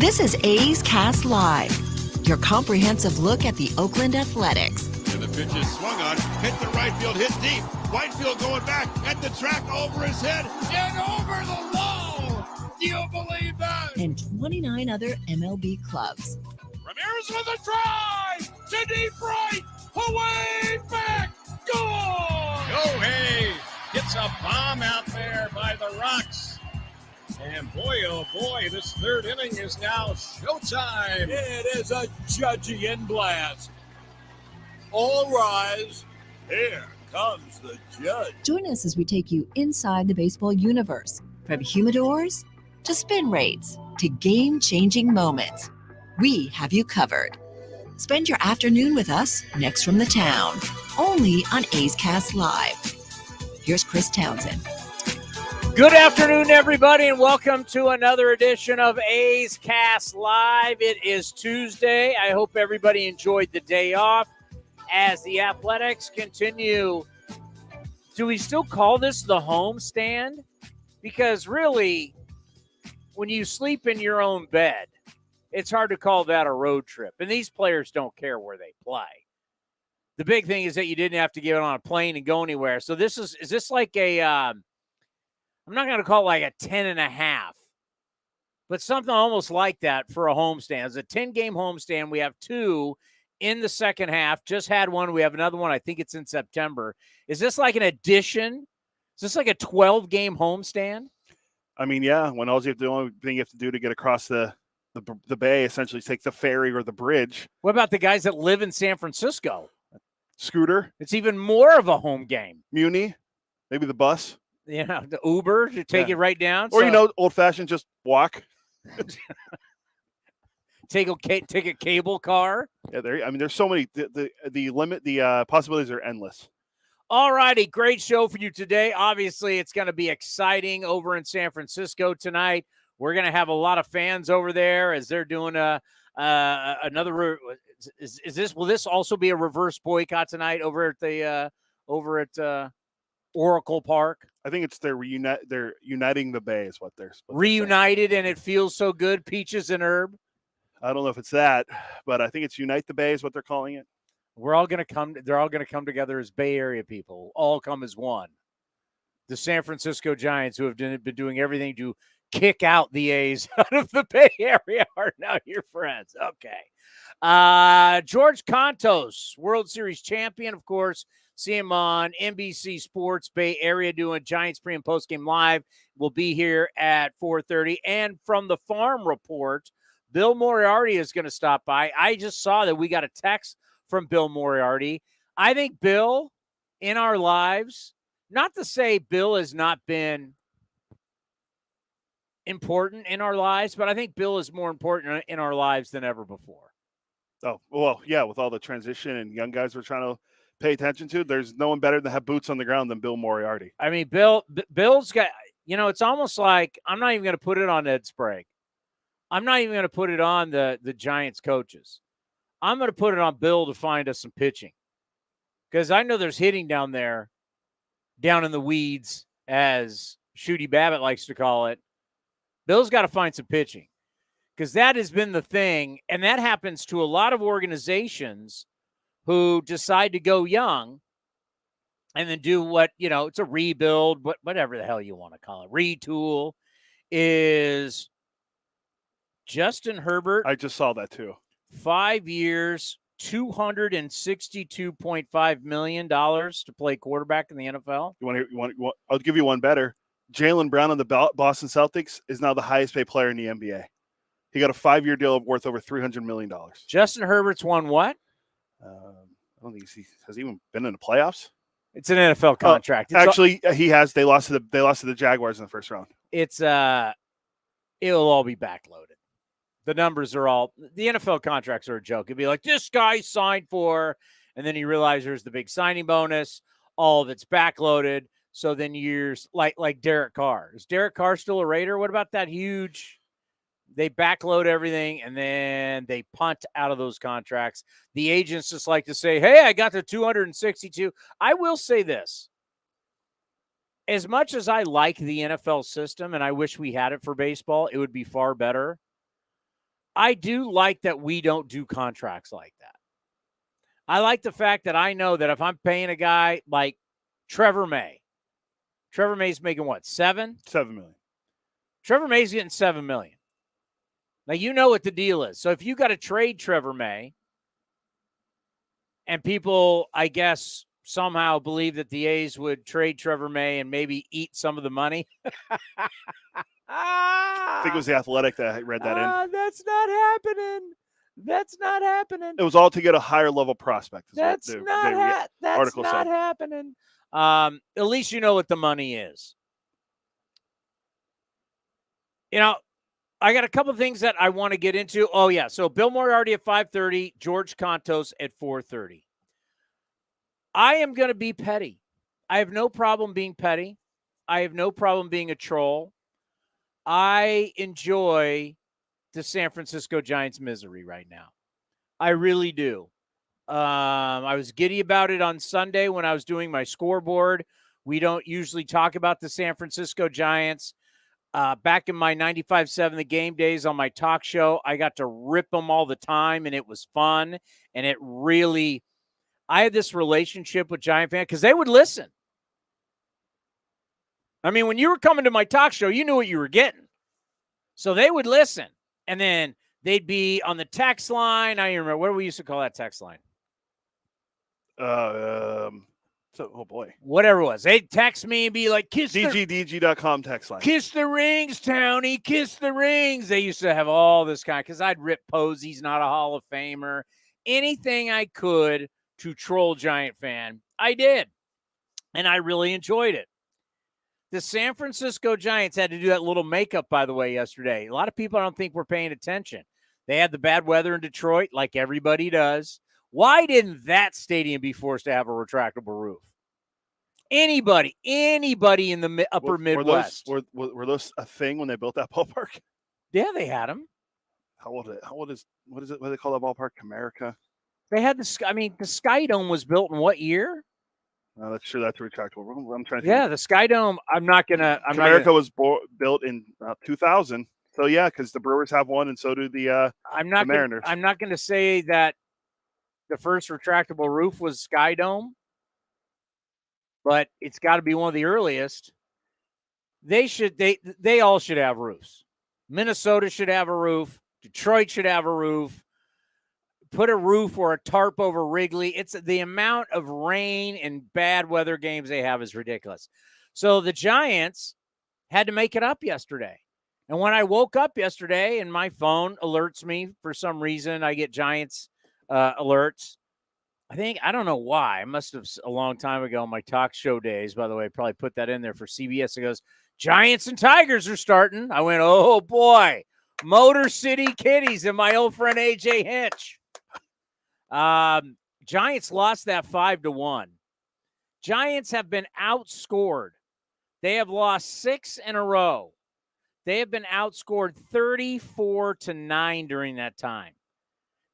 This is A's Cast Live, your comprehensive look at the Oakland Athletics. And the pitch is swung on, hit the right field, hit deep. Whitefield going back at the track, over his head and over the wall. Do you believe that? And 29 other MLB clubs. Ramirez with a drive to deep right, away back, gone. Hey, gets a bomb out there by the Rocks. And boy, oh boy, this third inning is now showtime. It is a Judgian blast. All rise. Here comes the judge. Join us as we take you inside the baseball universe, from humidors to spin rates to game-changing moments. We have you covered. Spend your afternoon with us next from the town, only on A's Cast Live. Here's Chris Townsend. Good afternoon, everybody, and welcome to another edition of A's Cast Live. It is Tuesday. I hope everybody enjoyed the day off as the Athletics continue. Do we still call this the homestand? Because really, when you sleep in your own bed, it's hard to call that a road trip. And these players don't care where they play. The big thing is that you didn't have to get on a plane and go anywhere. So is this like a, I'm not going to call it like a 10.5, but something almost like that for a homestand. It's a 10-game homestand. We have two in the second half. Just had one. We have another one. I think it's in September. Is this like an addition? Is this like a 12-game homestand? I mean, yeah. When the only thing you have to do to get across the bay, essentially, is take the ferry or the bridge. What about the guys that live in San Francisco? Scooter. It's even more of a home game. Muni, maybe the bus. Yeah, the Uber to take it right down. Or, old-fashioned, just walk. Take a cable car. Yeah, there's so many. The possibilities are endless. All righty, great show for you today. Obviously, it's going to be exciting over in San Francisco tonight. We're going to have a lot of fans over there as they're doing another. Will this also be a reverse boycott tonight over at Oracle Park? I think it's they're uniting the bay is what they're reunited, and it feels so good. Peaches and herb. I don't know if it's that, but I think it's unite the bay is what they're calling it. We're all going to come. They're all going to come together as Bay Area people. All come as one. The San Francisco Giants, who have been doing everything to kick out the A's out of the Bay Area, are now your friends. Okay. George Contos, World Series champion, of course. See him on NBC Sports Bay Area doing Giants pre- and post-game live. We'll be here at 4:30. And from the Farm Report, Bill Moriarty is going to stop by. I just saw that we got a text from Bill Moriarty. I think Bill, in our lives, not to say Bill has not been important in our lives, but I think Bill is more important in our lives than ever before. Oh, well, yeah, with all the transition and young guys we're trying to pay attention to, there's no one better to have boots on the ground than Bill Moriarty. I mean, Bill's got, it's almost like I'm not even going to put it on Ed Sprague. I'm not even going to put it on the Giants coaches. I'm going to put it on Bill to find us some pitching, because I know there's hitting down there, down in the weeds, as Shooty Babbitt likes to call it. Bill's got to find some pitching, because that has been the thing, and that happens to a lot of organizations who decide to go young and then do what, it's a rebuild, whatever the hell you want to call it, retool, is Justin Herbert. I just saw that too. 5 years, $262.5 million to play quarterback in the NFL. I'll give you one better. Jaylen Brown on the Boston Celtics is now the highest paid player in the NBA. He got a 5-year deal worth over $300 million. Justin Herbert's won what? I don't think has he even been in the playoffs. It's an NFL contract. He has. They lost to the Jaguars in the first round. It'll all be backloaded. The numbers are all, the NFL contracts are a joke. It'd be like, this guy signed for, and then you realize there's the big signing bonus. All of it's backloaded. So then years like Derek Carr. Is Derek Carr still a Raider? What about that huge? They backload everything, and then they punt out of those contracts. The agents just like to say, hey, I got the 262. I will say this. As much as I like the NFL system, and I wish we had it for baseball, it would be far better. I do like that we don't do contracts like that. I like the fact that I know that if I'm paying a guy like Trevor May's making what, $7 million. Trevor May's getting $7 million. Now, you know what the deal is. So if you got to trade Trevor May, and people, I guess, somehow believe that the A's would trade Trevor May and maybe eat some of the money. I think it was The Athletic that read that in. That's not happening. That's not happening. It was all to get a higher level prospect. That's not happening. At least you know what the money is. You know, I got a couple of things that I want to get into. Oh, yeah. So Bill Moriarty at 5:30, George Contos at 4:30. I am going to be petty. I have no problem being petty. I have no problem being a troll. I enjoy the San Francisco Giants' misery right now. I really do. I was giddy about it on Sunday when I was doing my scoreboard. We don't usually talk about the San Francisco Giants. Back in my 95.7 The Game days on my talk show, I got to rip them all the time, and it was fun. And it really, I had this relationship with Giant fans because they would listen. I mean, when you were coming to my talk show, you knew what you were getting. So they would listen. And then they'd be on the text line. I remember, what do we used to call that text line? Oh, boy. Whatever it was. They'd text me and be like, kiss DGDG.com text line. Kiss the rings, Townie. Kiss the rings. They used to have all this kind, because I'd rip Posey's not a Hall of Famer. Anything I could to troll Giant fan, I did. And I really enjoyed it. The San Francisco Giants had to do that little makeup, by the way, yesterday. A lot of people I don't think were paying attention. They had the bad weather in Detroit, like everybody does. Why didn't that stadium be forced to have a retractable roof? Anybody in the upper Midwest. Were those a thing when they built that ballpark? Yeah, they had them. What is it? What do they call that ballpark? Comerica? They had the Sky Dome was built in what year? That's true. That's a retractable roof. I'm trying to think. Yeah, the Sky Dome. Comerica was built in 2000. So yeah, because the Brewers have one, and so do the Mariners. I'm not going to say that the first retractable roof was Sky Dome, but it's got to be one of the earliest. They all should have roofs. Minnesota should have a roof. Detroit should have a roof. Put a roof or a tarp over Wrigley. It's the amount of rain and bad weather games they have is ridiculous. So the Giants had to make it up yesterday. And when I woke up yesterday and my phone alerts me for some reason, I get Giants alerts. I don't know why. I must have a long time ago in my talk show days, by the way, probably put that in there for CBS. It goes, Giants and Tigers are starting. I went, oh boy, Motor City Kitties and my old friend AJ Hinch. Giants lost that 5-1. Giants have been outscored. They have lost 6 in a row. They have been outscored 34-9 during that time.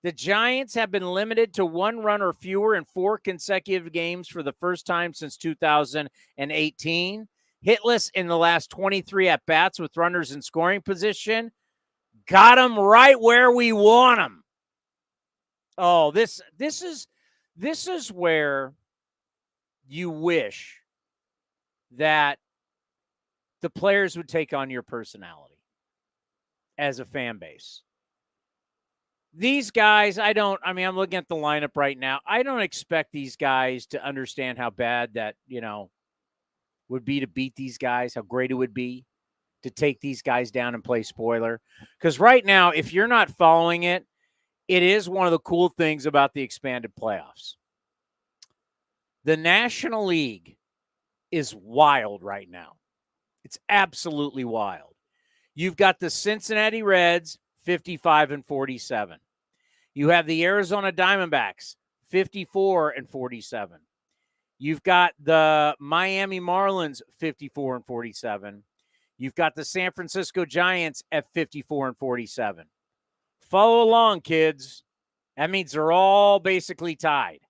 The Giants have been limited to 1 run or fewer in 4 consecutive games for the first time since 2018. Hitless in the last 23 at-bats with runners in scoring position. Got them right where we want them. Oh, this is where you wish that the players would take on your personality as a fan base. These guys, I'm looking at the lineup right now. I don't expect these guys to understand how bad that, would be to beat these guys, how great it would be to take these guys down and play spoiler. Because right now, if you're not following it, it is one of the cool things about the expanded playoffs. The National League is wild right now. It's absolutely wild. You've got the Cincinnati Reds, 55-47. You have the Arizona Diamondbacks, 54-47. You've got the Miami Marlins, 54-47. You've got the San Francisco Giants at 54-47. Follow along, kids. That means they're all basically tied.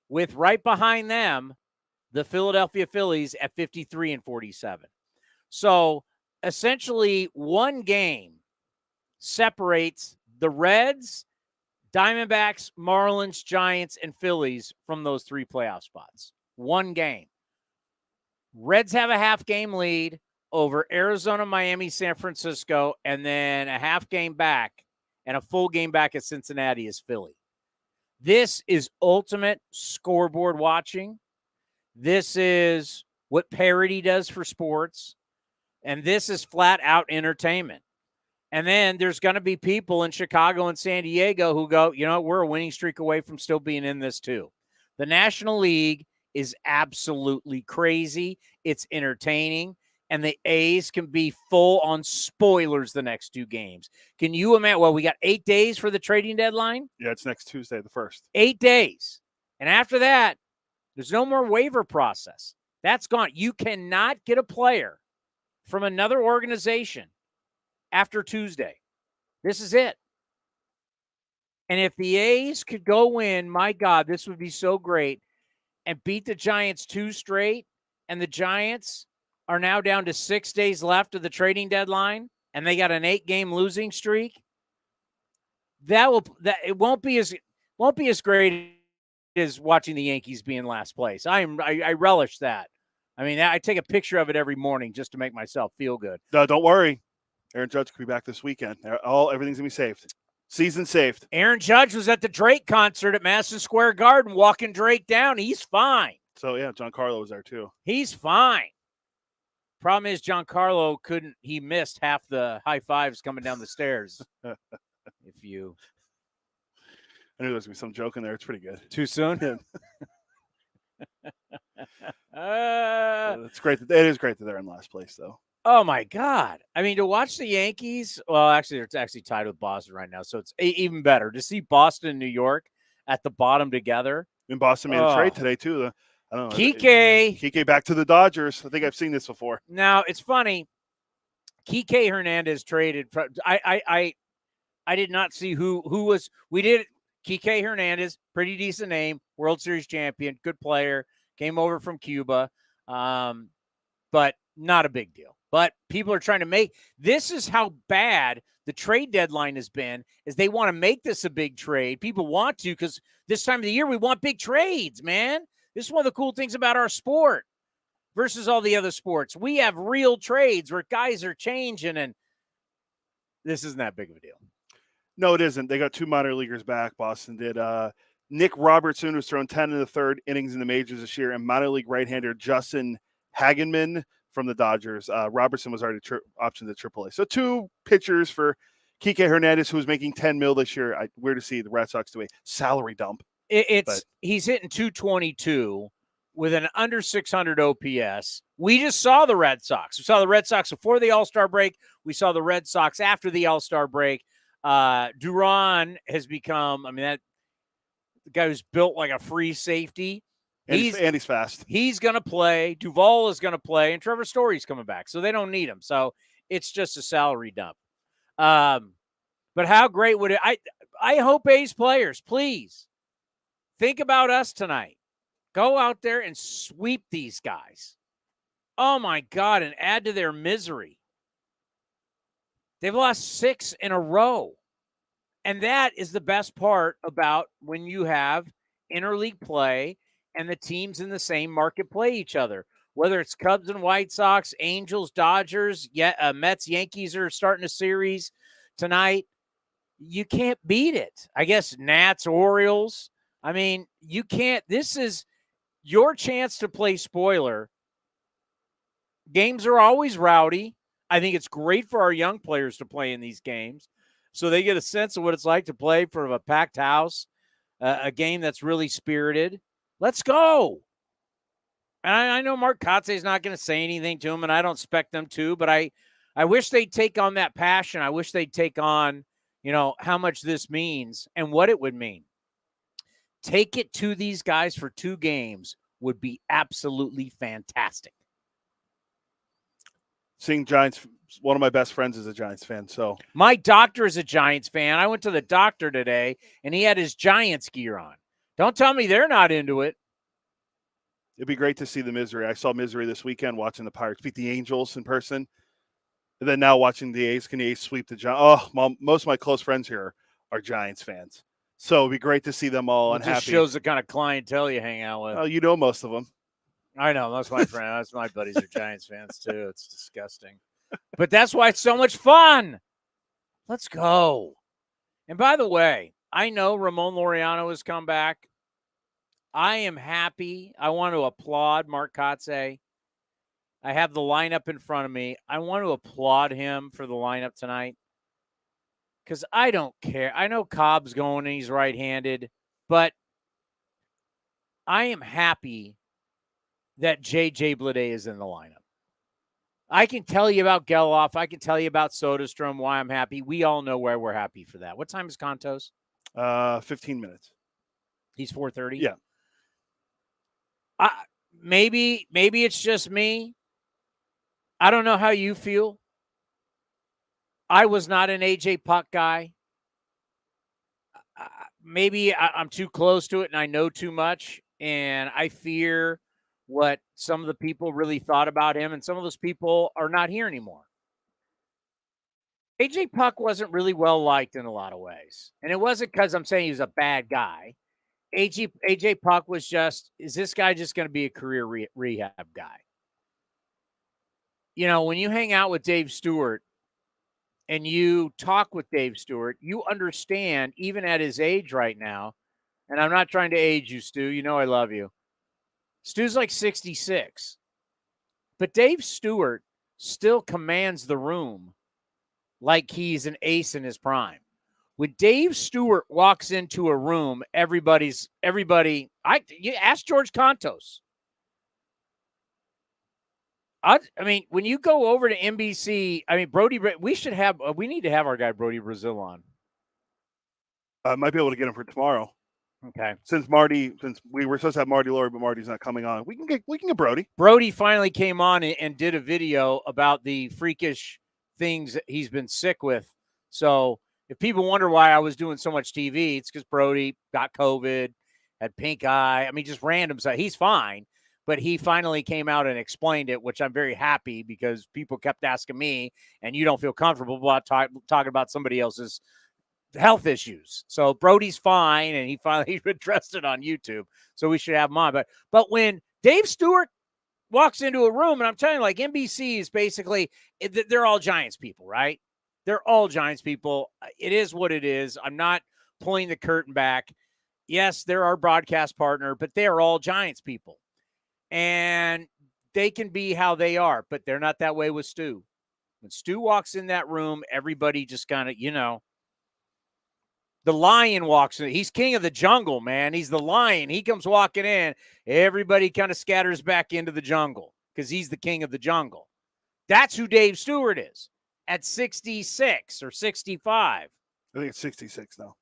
With right behind them, the Philadelphia Phillies at 53-47. So essentially, one game separates the Reds, Diamondbacks, Marlins, Giants, and Phillies from those 3 playoff spots. 1 game. Reds have a half game lead over Arizona, Miami, San Francisco, and then a half game back and a full game back at Cincinnati is Philly. This is ultimate scoreboard watching. This is what parody does for sports. And this is flat out entertainment. And then there's going to be people in Chicago and San Diego who go, we're a winning streak away from still being in this too. The National League is absolutely crazy. It's entertaining. And the A's can be full on spoilers the next 2 games. Can you imagine? Well, we got 8 days for the trading deadline. Yeah, it's next Tuesday, the 1st. 8 days. And after that, there's no more waiver process. That's gone. You cannot get a player from another organization after Tuesday. This is it. And if the A's could go win, my God, this would be so great, and beat the Giants 2 straight, and the Giants are now down to 6 days left of the trading deadline, and they got an 8-game losing streak. It won't be as great as watching the Yankees be in last place. I relish that. I mean, I take a picture of it every morning just to make myself feel good. No, don't worry. Aaron Judge could be back this weekend. Everything's going to be saved. Season saved. Aaron Judge was at the Drake concert at Madison Square Garden walking Drake down. He's fine. So, yeah, Giancarlo was there too. He's fine. Problem is, Giancarlo he missed half the high fives coming down the stairs. I knew there was going to be some joke in there. It's pretty good. Too soon? It's great. It is great that they're in last place, though. Oh, my God. I mean, to watch the Yankees, well, actually, they're actually tied with Boston right now, so it's even better. To see Boston and New York at the bottom together. And Boston made a trade today, too. I don't know. Kike back to the Dodgers. I think I've seen this before. Now, it's funny. Kike Hernandez traded. I did not see who was. We did. Kike Hernandez, pretty decent name, World Series champion, good player, came over from Cuba, but not a big deal. But people are trying to make – this is how bad the trade deadline has been, is they want to make this a big trade. People want to, because this time of the year we want big trades, man. This is one of the cool things about our sport versus all the other sports. We have real trades where guys are changing, and this isn't that big of a deal. No, it isn't. They got 2 minor leaguers back. Boston did. Nick Robertson, who's thrown 10 in the 3rd innings in the majors this year, and minor league right-hander Justin Hagenman from the Dodgers. Robertson was already optioned to AAA. So 2 pitchers for Kike Hernandez, who was making $10 million this year. Weird to see the Red Sox do a salary dump. He's hitting 222 with an under 600 OPS. We just saw the Red Sox. We saw the Red Sox before the All-Star break. We saw the Red Sox after the All-Star break. Duran has become, that the guy who's built like a free safety. And he's fast. He's going to play. Duvall is going to play, and Trevor Story's coming back, so they don't need him. So it's just a salary dump. But how great would it? I hope A's players, please think about us tonight. Go out there and sweep these guys. Oh my God, and add to their misery. They've lost 6 in a row. And that is the best part about when you have interleague play and the teams in the same market play each other. Whether it's Cubs and White Sox, Angels, Dodgers, Mets, Yankees are starting a series tonight. You can't beat it. I guess Nats, Orioles. You can't. This is your chance to play spoiler. Games are always rowdy. I think it's great for our young players to play in these games so they get a sense of what it's like to play for a packed house, a game that's really spirited. Let's go. And I know Mark Kotze is not going to say anything to him, and I don't expect them to, but I wish they'd take on that passion. I wish they'd take on, how much this means and what it would mean. Take it to these guys for 2 games would be absolutely fantastic. Seeing Giants, one of my best friends is a Giants fan. So my doctor is a Giants fan. I went to the doctor today, and he had his Giants gear on. Don't tell me they're not into it. It'd be great to see the misery. I saw misery this weekend watching the Pirates beat the Angels in person. And then now watching the A's. Can the A's sweep the Giants? Oh, most of my close friends here are Giants fans. So it'd be great to see them all It unhappy. just shows the kind of clientele you hang out with. Oh, you know most of them. I know. That's my friend. That's my buddies are Giants fans, too. It's disgusting. But that's why it's so much fun. Let's go. And by the way, I know Ramon Laureano has come back. I am happy. I want to applaud Mark Kotze. I have the lineup in front of me. I want to applaud him for the lineup tonight because I don't care. I know Cobb's going and he's right-handed, but I am happy that J.J. Bleday is in the lineup. I can tell you about Geloff. I can tell you about Soderstrom, why I'm happy. We all know why we're happy for that. What time is Contos? 15 minutes. He's 4:30? Yeah. Maybe it's just me. I don't know how you feel. I was not an A.J. Puck guy. Maybe I'm too close to it and I know too much, and I fear what some of the people really thought about him, and some of those people are not here anymore. A.J. Puck wasn't really well liked in a lot of ways, and it wasn't because I'm saying he was a bad guy. A.J. Puck was just, is this guy just going to be a career rehab guy? You know, when you hang out with Dave Stewart and you talk with Dave Stewart, you understand, even at his age right now, and I'm not trying to age you, Stu. You know I love you. Stu's like 66. But Dave Stewart still commands the room like he's an ace in his prime. When Dave Stewart walks into a room, everybody, you ask George Contos. I mean, when you go over to NBC, I mean, we need to have our guy Brody Brazil on. I might be able to get him for tomorrow. Okay. Since we were supposed to have Marty Laurie, but Marty's not coming on, we can get Brody. Brody finally came on and did a video about the freakish things that he's been sick with. So if people wonder why I was doing so much TV, it's because Brody got COVID, had pink eye. I mean, just random stuff. He's fine, but he finally came out and explained it, which I'm very happy because people kept asking me, and you don't feel comfortable about talking about somebody else's health issues. So Brody's fine, and he finally addressed it on YouTube. So we should have him on. But when Dave Stewart walks into a room, and I'm telling you, like, NBC is basically, they're all Giants people, right? They're all Giants people. It is what it is. I'm not pulling the curtain back. Yes, they're our broadcast partner, but they are all Giants people. And they can be how they are, but they're not that way with Stu. When Stu walks in that room, everybody just kind of, the lion walks in. He's king of the jungle, man. He's the lion. He comes walking in. Everybody kind of scatters back into the jungle because he's the king of the jungle. That's who Dave Stewart is at 66 or 65. I think it's 66 now.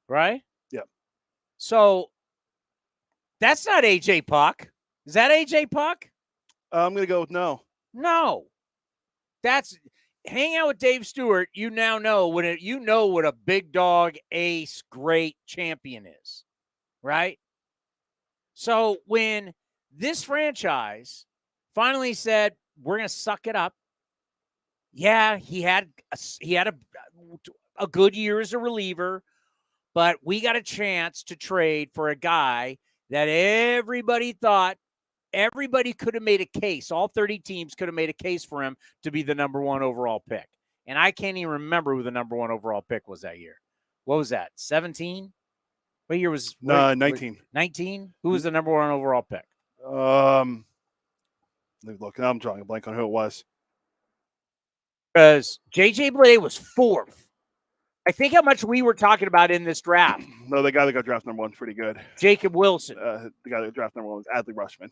Right? Yep. So that's not A.J. Puck. Is that A.J. Puck? I'm going to go with no. No. That's hang out with Dave Stewart. You now know what a big dog, ace, great champion is, right? So when this franchise finally said we're going to suck it up, yeah, he had a good year as a reliever, but we got a chance to trade for a guy that everybody thought. Everybody could have made a case. All 30 teams could have made a case for him to be the number one overall pick. And I can't even remember who the number one overall pick was that year. What was that? 17? What year was 19? 19? Who was the number one overall pick? Let me look. I'm drawing a blank on who it was. Because J.J. Bleday was fourth. I think how much we were talking about in this draft. No, the guy that got drafted number one is pretty good. Jacob Wilson. The guy that got drafted number one was Adley Rushman.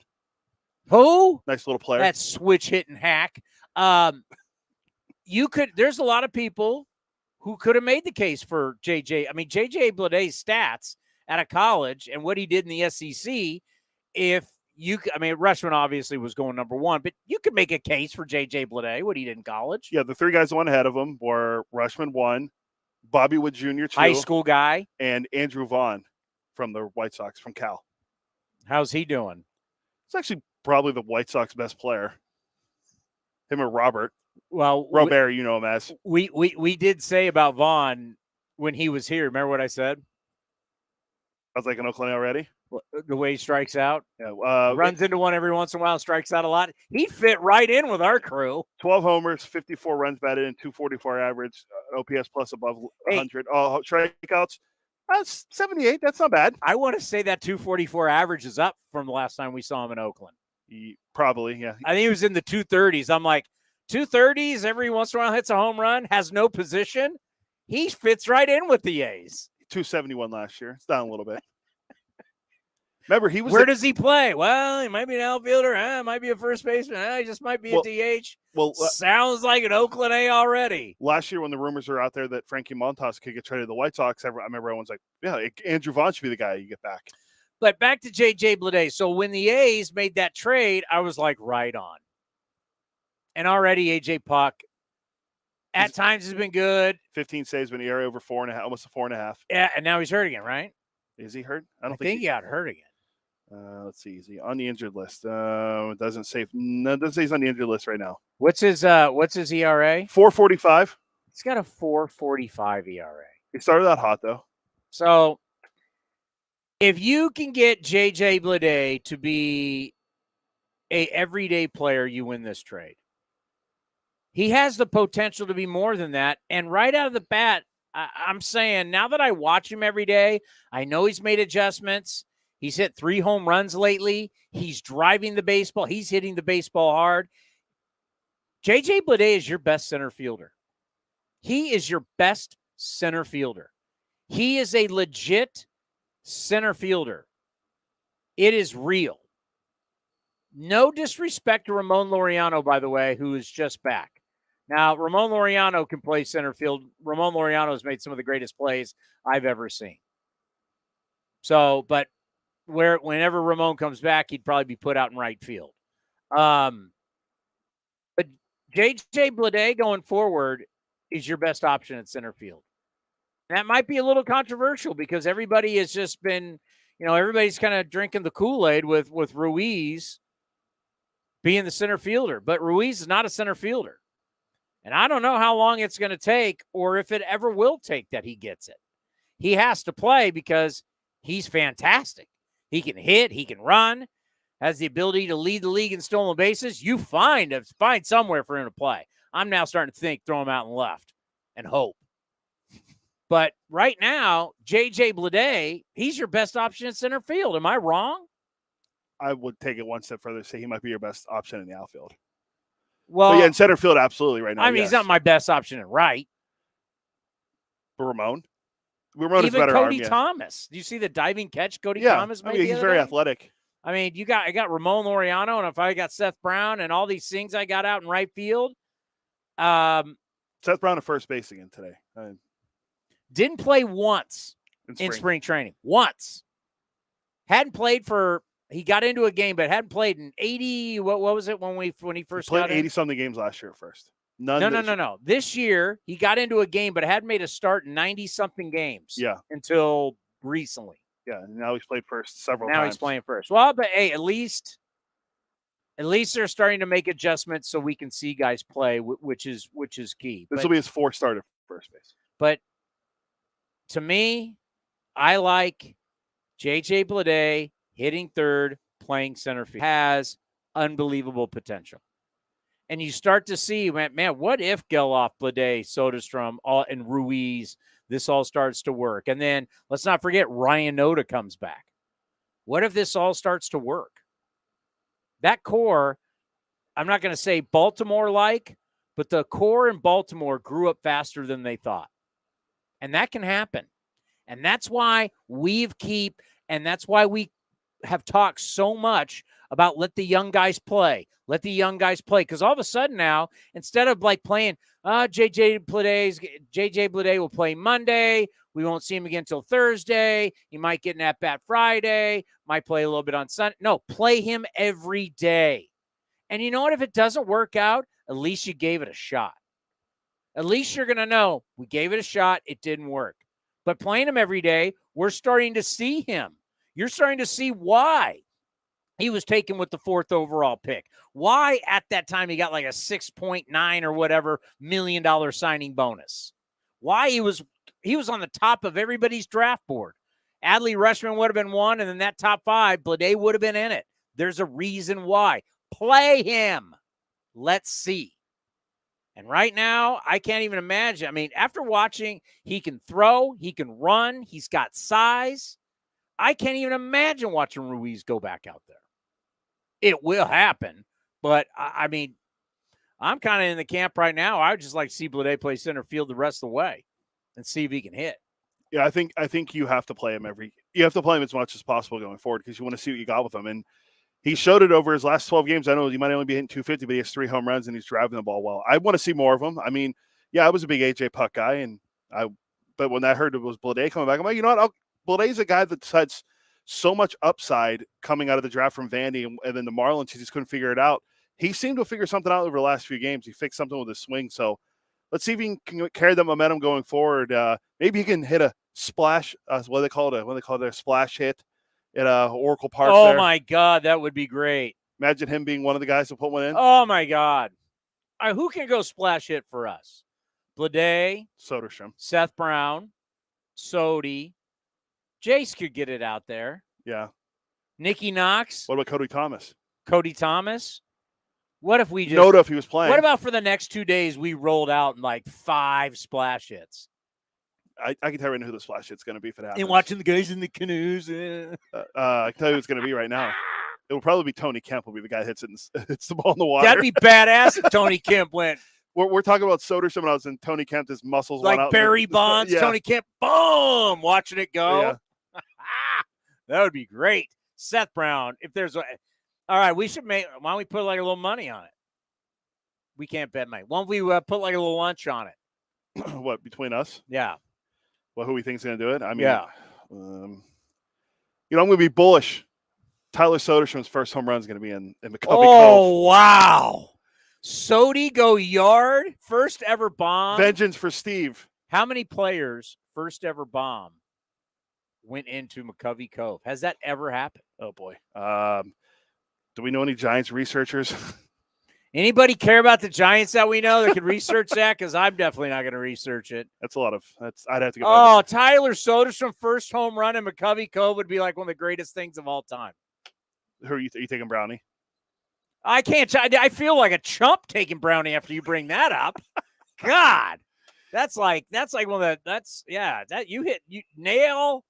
Who? Nice little player. That switch hitting hack. There's a lot of people who could have made the case for JJ. I mean, JJ Bleday's stats out of college and what he did in the SEC. Rushman obviously was going number one, but you could make a case for JJ Bleday, what he did in college. Yeah, the three guys that went ahead of him were Rushman 1, Bobby Wood Jr. 2, high school guy, and Andrew Vaughn from the White Sox from Cal. How's he doing? It's actually probably the White Sox best player. Him or Robert. Well, Robert, you know him as. We did say about Vaughn, when he was here. Remember what I said? I was like in Oakland already. The way he strikes out. Yeah, Runs into one every once in a while, strikes out a lot. He fit right in with our crew. 12 homers, 54 runs batted in, 244 average, OPS plus above 100. Oh, strikeouts, that's 78. That's not bad. I want to say that 244 average is up from the last time we saw him in Oakland. Probably, yeah. I think he was in the 230s. I'm like, 230s, every once in a while hits a home run, has no position. He fits right in with the A's. 271 last year. It's down a little bit. Remember, he was. Where does he play? Well, he might be an outfielder. Might be a first baseman. He just might be a DH. Well, sounds like an Oakland A already. Last year, when the rumors were out there that Frankie Montas could get traded to the White Sox, I remember everyone's like, "Yeah, Andrew Vaughn should be the guy you get back." But back to J.J. Bleday. So when the A's made that trade, I was like, right on. And already A.J. Puck at times has been good. 15 saves, but ERA over 4.5, almost a 4.5. Yeah, and now he's hurt again, right? Is he hurt? I think he got hurt again. Let's see. Is he on the injured list? It doesn't say. No, it doesn't say he's on the injured list right now. What's his ERA? 4.45. He's got a 4.45 ERA. He started out hot though. So if you can get J.J. Bleday to be a everyday player, you win this trade. He has the potential to be more than that. And right out of the bat, I'm saying now that I watch him every day, I know he's made adjustments. He's hit 3 home runs lately. He's driving the baseball. He's hitting the baseball hard. J.J. Bleday is your best center fielder. He is your best center fielder. He is a legit center fielder. It is real. No disrespect to Ramon Laureano, by the way, who is just back. Now, Ramon Laureano can play center field. Ramon Laureano has made some of the greatest plays I've ever seen. So, but whenever Ramon comes back, he'd probably be put out in right field. But J.J. Bleday going forward is your best option at center field. That might be a little controversial because everybody has just been, everybody's kind of drinking the Kool-Aid with Ruiz being the center fielder. But Ruiz is not a center fielder. And I don't know how long it's going to take or if it ever will take that he gets it. He has to play because he's fantastic. He can hit, he can run, has the ability to lead the league in stolen bases. You find somewhere for him to play. I'm now starting to think throw him out in left and hope. But right now, J.J. Bleday, he's your best option in center field. Am I wrong? I would take it one step further and say he might be your best option in the outfield. Well, but yeah, in center field, absolutely right now. I mean, yes. He's not my best option in right. But Ramon Even is better Cody arm, Thomas. Do you see the diving catch Cody Thomas made? He's very athletic. I mean, I got Ramon Laureano, and if I got Seth Brown and all these things I got out in right field. Seth Brown at first base again today. Didn't play once in spring training. Once. Hadn't played he got into a game, but hadn't played in 80. What was it when he first played got in? 80-something games last year at first. No. This year, he got into a game, but hadn't made a start in 90-something games. Yeah. Until recently. Yeah, now he's played first several times. Now he's playing first. Well, but hey, at least they're starting to make adjustments so we can see guys play, which is key. This will be his 4th start at first base. But to me, I like J.J. Bleday hitting third, playing center field. Has unbelievable potential. And you start to see, man, what if Geloff, Bleday, Soderstrom, and Ruiz, this all starts to work? And then let's not forget Ryan Noda comes back. What if this all starts to work? That core, I'm not going to say Baltimore-like, but the core in Baltimore grew up faster than they thought. And that can happen. And that's why we have talked so much about let the young guys play. Let the young guys play. Because all of a sudden now, instead of like playing, J.J. Bleday will play Monday. We won't see him again until Thursday. He might get an at-bat Friday. Might play a little bit on Sunday. No, play him every day. And you know what? If it doesn't work out, at least you gave it a shot. At least you're going to know we gave it a shot. It didn't work. But playing him every day, we're starting to see him. You're starting to see why he was taken with the 4th overall pick. Why at that time he got like a $6.9 or whatever $1 million signing bonus. Why he was he was on the top of everybody's draft board. Adley Rutschman would have been one, and then that top 5, Blade would have been in it. There's a reason why. Play him. Let's see. And right now, I can't even imagine. I mean, after watching, he can throw, he can run, he's got size. I can't even imagine watching Ruiz go back out there. It will happen, but I mean, I'm kind of in the camp right now. I would just like to see Blade play center field the rest of the way and see if he can hit. Yeah, I think you have to play him you have to play him as much as possible going forward because you want to see what you got with him. And he showed it over his last 12 games. I know he might only be hitting 250, but he has 3 home runs and he's driving the ball well. I want to see more of him. I mean, yeah, I was a big AJ Puck guy, but when I heard it was Blade coming back, I'm like, you know what? Blade's a guy that has so much upside coming out of the draft from Vandy, and then the Marlins, he just couldn't figure it out. He seemed to figure something out over the last few games. He fixed something with his swing. So let's see if he can carry that momentum going forward. Maybe he can hit a splash, what they call it, a splash hit at Oracle Park. Oh, my God, that would be great. Imagine him being one of the guys to put one in. Oh, my God. All right, who can go splash hit for us? Blade, Soderstrom, Seth Brown, Sodi. Jace could get it out there. Yeah. Nicky Knox. What about Cody Thomas? Cody Thomas. What if we just Noda if he was playing? What about for the next 2 days we rolled out like 5 splash hits? I can tell right now who the splash hit's going to be if it happens. And watching the guys in the canoes. I can tell you who it's going to be right now. It will probably be Tony Kemp will be the guy that hits the ball in the water. That'd be badass if Tony Kemp went. We're talking about Soderstrom when I was in Tony Kemp. His muscles like went out. Barry Bonds, yeah. Tony Kemp, boom, watching it go. Yeah. That would be great. Seth Brown, if there's all right, we should why don't we put like a little money on it? We can't bet money. Why don't we put like a little lunch on it? What, between us? Yeah. Well, who we think's going to do it? I mean, yeah. I'm going to be bullish. Tyler Soderstrom's first home run is going to be in McCovey Cove. Oh, wow. Sodi go yard, first ever bomb. Vengeance for Steve. How many players first ever bomb went into McCovey Cove? Has that ever happened? Oh, boy. Do we know any Giants researchers? Anybody care about the Giants that we know that can research that? Because I'm definitely not going to research it. I'd have to go. Oh, Tyler Soderstrom first home run in McCovey Cove would be like one of the greatest things of all time. Who are you taking, Brownie? I can't. I feel like a chump taking Brownie after you bring that up. God, that's like one of that you hit nail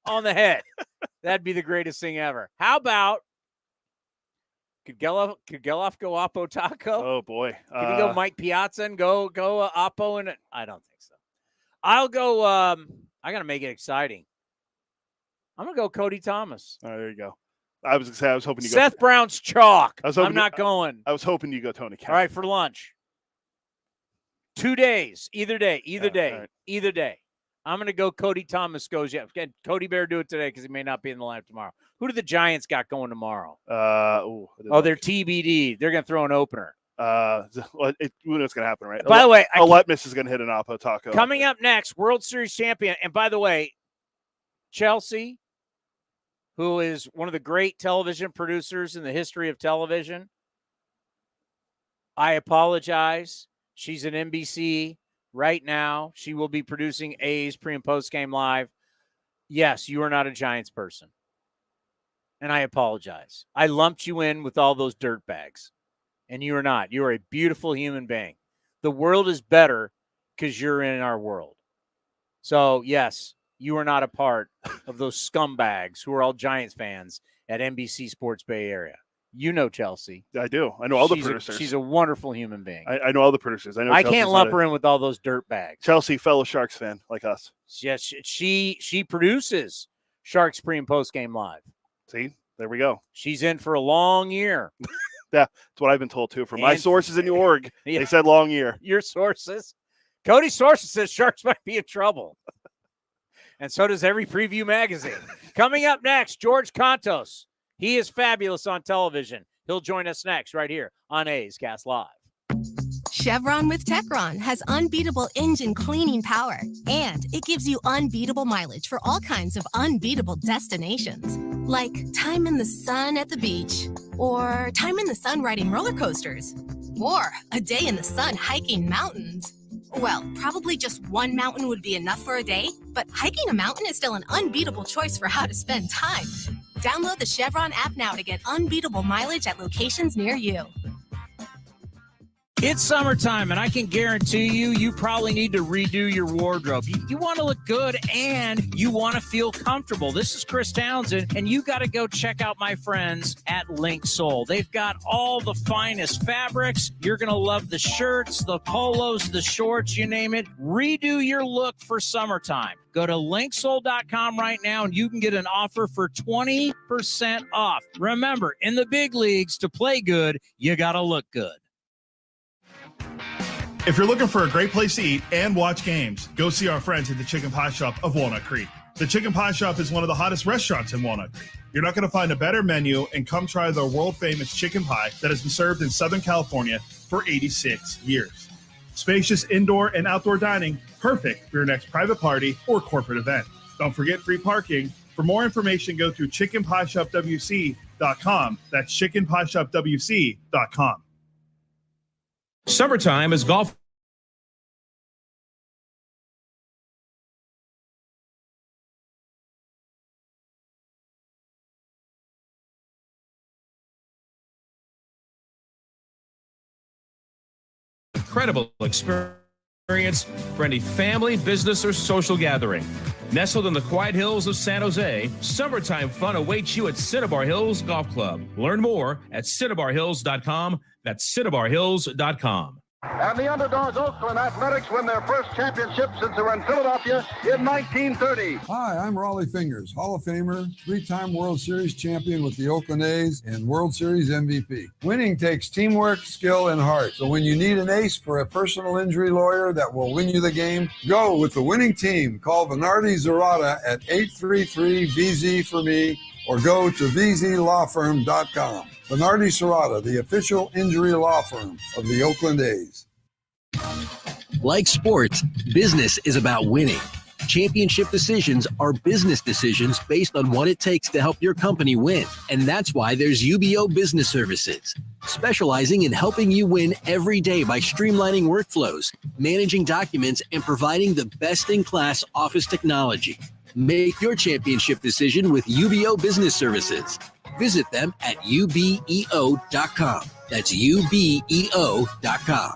on the head. That'd be the greatest thing ever. How about could Geloff go Oppo Taco? Oh boy, Can he go Mike Piazza and go Oppo in it? I don't think so. I'll go. I gotta make it exciting. I'm gonna go Cody Thomas. All right, there you go. I was hoping you go Seth Brown's chalk. I'm not going. I was hoping you go Tony Kemp. All right, for lunch. 2 days, either day. Right. Either day. I'm going to go Cody Thomas goes. Yeah, Cody Bear do it today because he may not be in the lineup tomorrow. Who do the Giants got going tomorrow? They're TBD. They're going to throw an opener. Who knows what's going to happen, right? By the way, Aletmus is going to hit an Oppo Taco. Coming up next, World Series champion. And by the way, Chelsea, who is one of the great television producers in the history of television. I apologize. She's at NBC right now. She will be producing A's pre- and post-game live. Yes, you are not a Giants person. And I apologize. I lumped you in with all those dirt bags. And you are not. You are a beautiful human being. The world is better because you're in our world. So, yes, you are not a part of those scumbags who are all Giants fans at NBC Sports Bay Area. You know Chelsea. I do. I know all the producers. She's a wonderful human being. I know all the producers. I can't lump her in with all those dirt bags. Chelsea, fellow Sharks fan like us. Yes, she produces Sharks pre- and post-game live. See? There we go. She's in for a long year. Yeah, that's what I've been told, too. From my sources in New York, they said long year. Your sources? Cody's sources says Sharks might be in trouble. And so does every preview magazine. Coming up next, George Contos. He is fabulous on television. He'll join us next right here on A's Cast Live. Chevron with Techron has unbeatable engine cleaning power, and it gives you unbeatable mileage for all kinds of unbeatable destinations, like time in the sun at the beach, or time in the sun riding roller coasters, or a day in the sun hiking mountains, Well, probably just one mountain would be enough for a day, but hiking a mountain is still an unbeatable choice for how to spend time. Download the Chevron app now to get unbeatable mileage at locations near you. It's summertime, and I can guarantee you probably need to redo your wardrobe. You want to look good, and you want to feel comfortable. This is Chris Townsend, and you got to go check out my friends at Link Soul. They've got all the finest fabrics. You're going to love the shirts, the polos, the shorts, you name it. Redo your look for summertime. Go to linksoul.com right now, and you can get an offer for 20% off. Remember, in the big leagues, to play good, you got to look good. If you're looking for a great place to eat and watch games, go see our friends at the Chicken Pie Shop of Walnut Creek. The Chicken Pie Shop is one of the hottest restaurants in Walnut Creek. You're not going to find a better menu, and come try their world-famous chicken pie that has been served in Southern California for 86 years. Spacious indoor and outdoor dining, perfect for your next private party or corporate event. Don't forget free parking. For more information, go to chickenpieshopwc.com. That's chickenpieshopwc.com. Summertime is golf. Incredible experience for any family, business, or social gathering. Nestled in the quiet hills of San Jose, summertime fun awaits you at Cinnabar Hills Golf Club. Learn more at cinnabarhills.com. That's cinnabarhills.com. And the underdogs Oakland Athletics win their first championship since they were in Philadelphia in 1930. Hi, I'm Raleigh Fingers, Hall of Famer, three-time World Series champion with the Oakland A's and World Series MVP. Winning takes teamwork, skill, and heart. So when you need an ace for a personal injury lawyer that will win you the game, go with the winning team. Call Venardi Zerata at 833-VZ-FOR-ME or go to vzlawfirm.com. Venardi Zerata, the official injury law firm of the Oakland A's. Like sports, business is about winning. Championship decisions are business decisions based on what it takes to help your company win. And that's why there's UBO Business Services, specializing in helping you win every day by streamlining workflows, managing documents, and providing the best-in-class office technology. Make your championship decision with UBO Business Services. Visit them at ubeo.com. That's ubeo.com.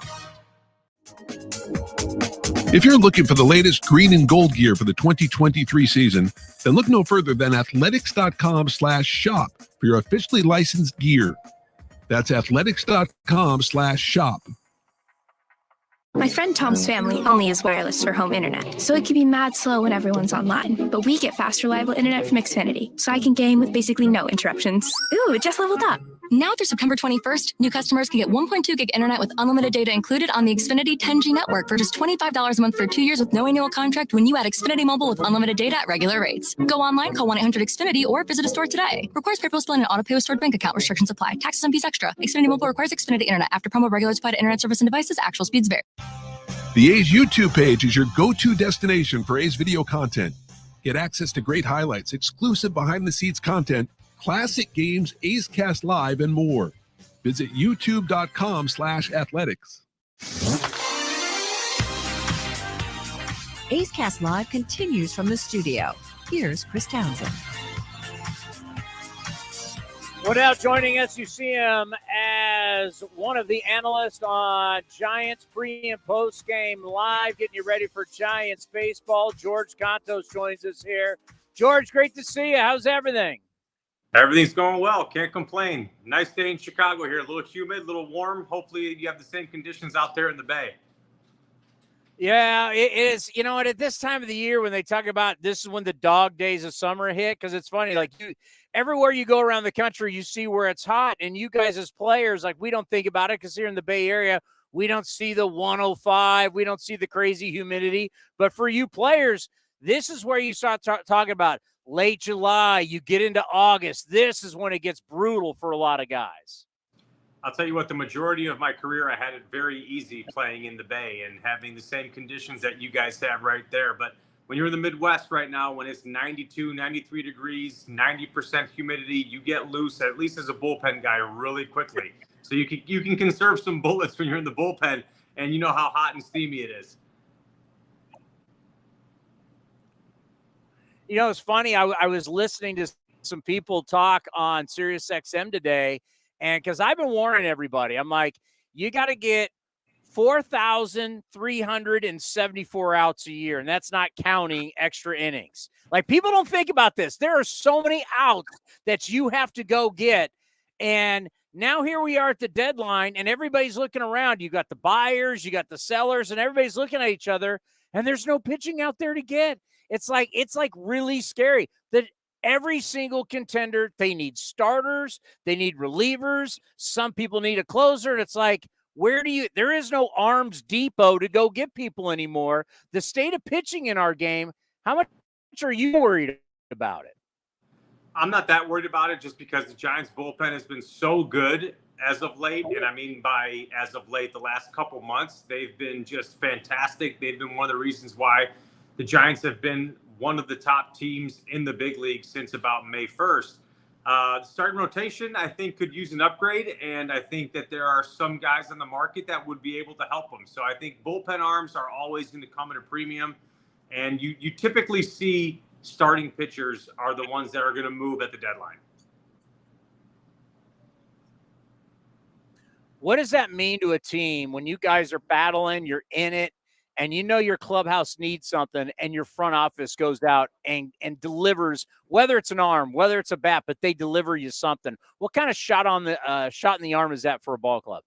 If you're looking for the latest green and gold gear for the 2023 season, then look no further than athletics.com/shop for your officially licensed gear. That's athletics.com/shop. My friend Tom's family only has wireless for home internet, so it can be mad slow when everyone's online. But we get fast, reliable internet from Xfinity, so I can game with basically no interruptions. Ooh, it just leveled up. Now through September 21st, new customers can get 1.2 gig internet with unlimited data included on the Xfinity 10G network for just $25 a month for 2 years with no annual contract when you add Xfinity Mobile with unlimited data at regular rates. Go online, call 1-800-XFINITY or visit a store today. Requires PayPal still in an auto-pay with stored bank account. Restrictions apply. Taxes and fees extra. Xfinity Mobile requires Xfinity internet. After promo, regular supplied internet service and devices. Actual speeds vary. The A's YouTube page is your go-to destination for A's video content. Get access to great highlights, exclusive behind-the-scenes content, classic games, A's Cast Live, and more. Visit youtube.com/athletics. A's Cast Live continues from the studio. Here's Chris Townsend. No doubt joining us, you see him as one of the analysts on Giants pre- and post-game live, getting you ready for Giants baseball. George Contos joins us here. George, great to see you. How's everything? Everything's going well. Can't complain. Nice day in Chicago here. A little humid, a little warm. Hopefully you have the same conditions out there in the Bay. Yeah, it is. You know what? At this time of the year when they talk about this is when the dog days of summer hit, because it's funny, like everywhere you go around the country, you see where it's hot. And you guys as players, like we don't think about it because here in the Bay Area, we don't see the 105. We don't see the crazy humidity. But for you players, this is where you start talking about late July, you get into August. This is when it gets brutal for a lot of guys. I'll tell you what, the majority of my career, I had it very easy playing in the Bay and having the same conditions that you guys have right there. But when you're in the Midwest right now, when it's 92, 93 degrees, 90% humidity, you get loose, at least as a bullpen guy, really quickly. So you can conserve some bullets when you're in the bullpen, and you know how hot and steamy it is. You know, it's funny. I was listening to some people talk on Sirius XM today, and because I've been warning everybody, I'm like, you got to get 4,374 outs a year, and that's not counting extra innings. Like, people don't think about this. There are so many outs that you have to go get, and now here we are at the deadline, and everybody's looking around. You got the buyers, you got the sellers, and everybody's looking at each other, and there's no pitching out there to get. It's like really scary that every single contender, they need starters, they need relievers, some people need a closer, and it's like, there is no arms depot to go get people anymore. The state of pitching in our game, how much are you worried about it? I'm not that worried about it just because the Giants bullpen has been so good as of late. And I mean by as of late, the last couple months, they've been just fantastic. They've been one of the reasons why the Giants have been one of the top teams in the big league since about May 1st. The starting rotation, I think, could use an upgrade, and I think that there are some guys on the market that would be able to help them. So I think bullpen arms are always going to come at a premium, and you typically see starting pitchers are the ones that are going to move at the deadline. What does that mean to a team when you guys are battling, you're in it, and you know your clubhouse needs something, and your front office goes out and delivers, whether it's an arm, whether it's a bat, but they deliver you something? What kind of shot in the arm is that for a ball club?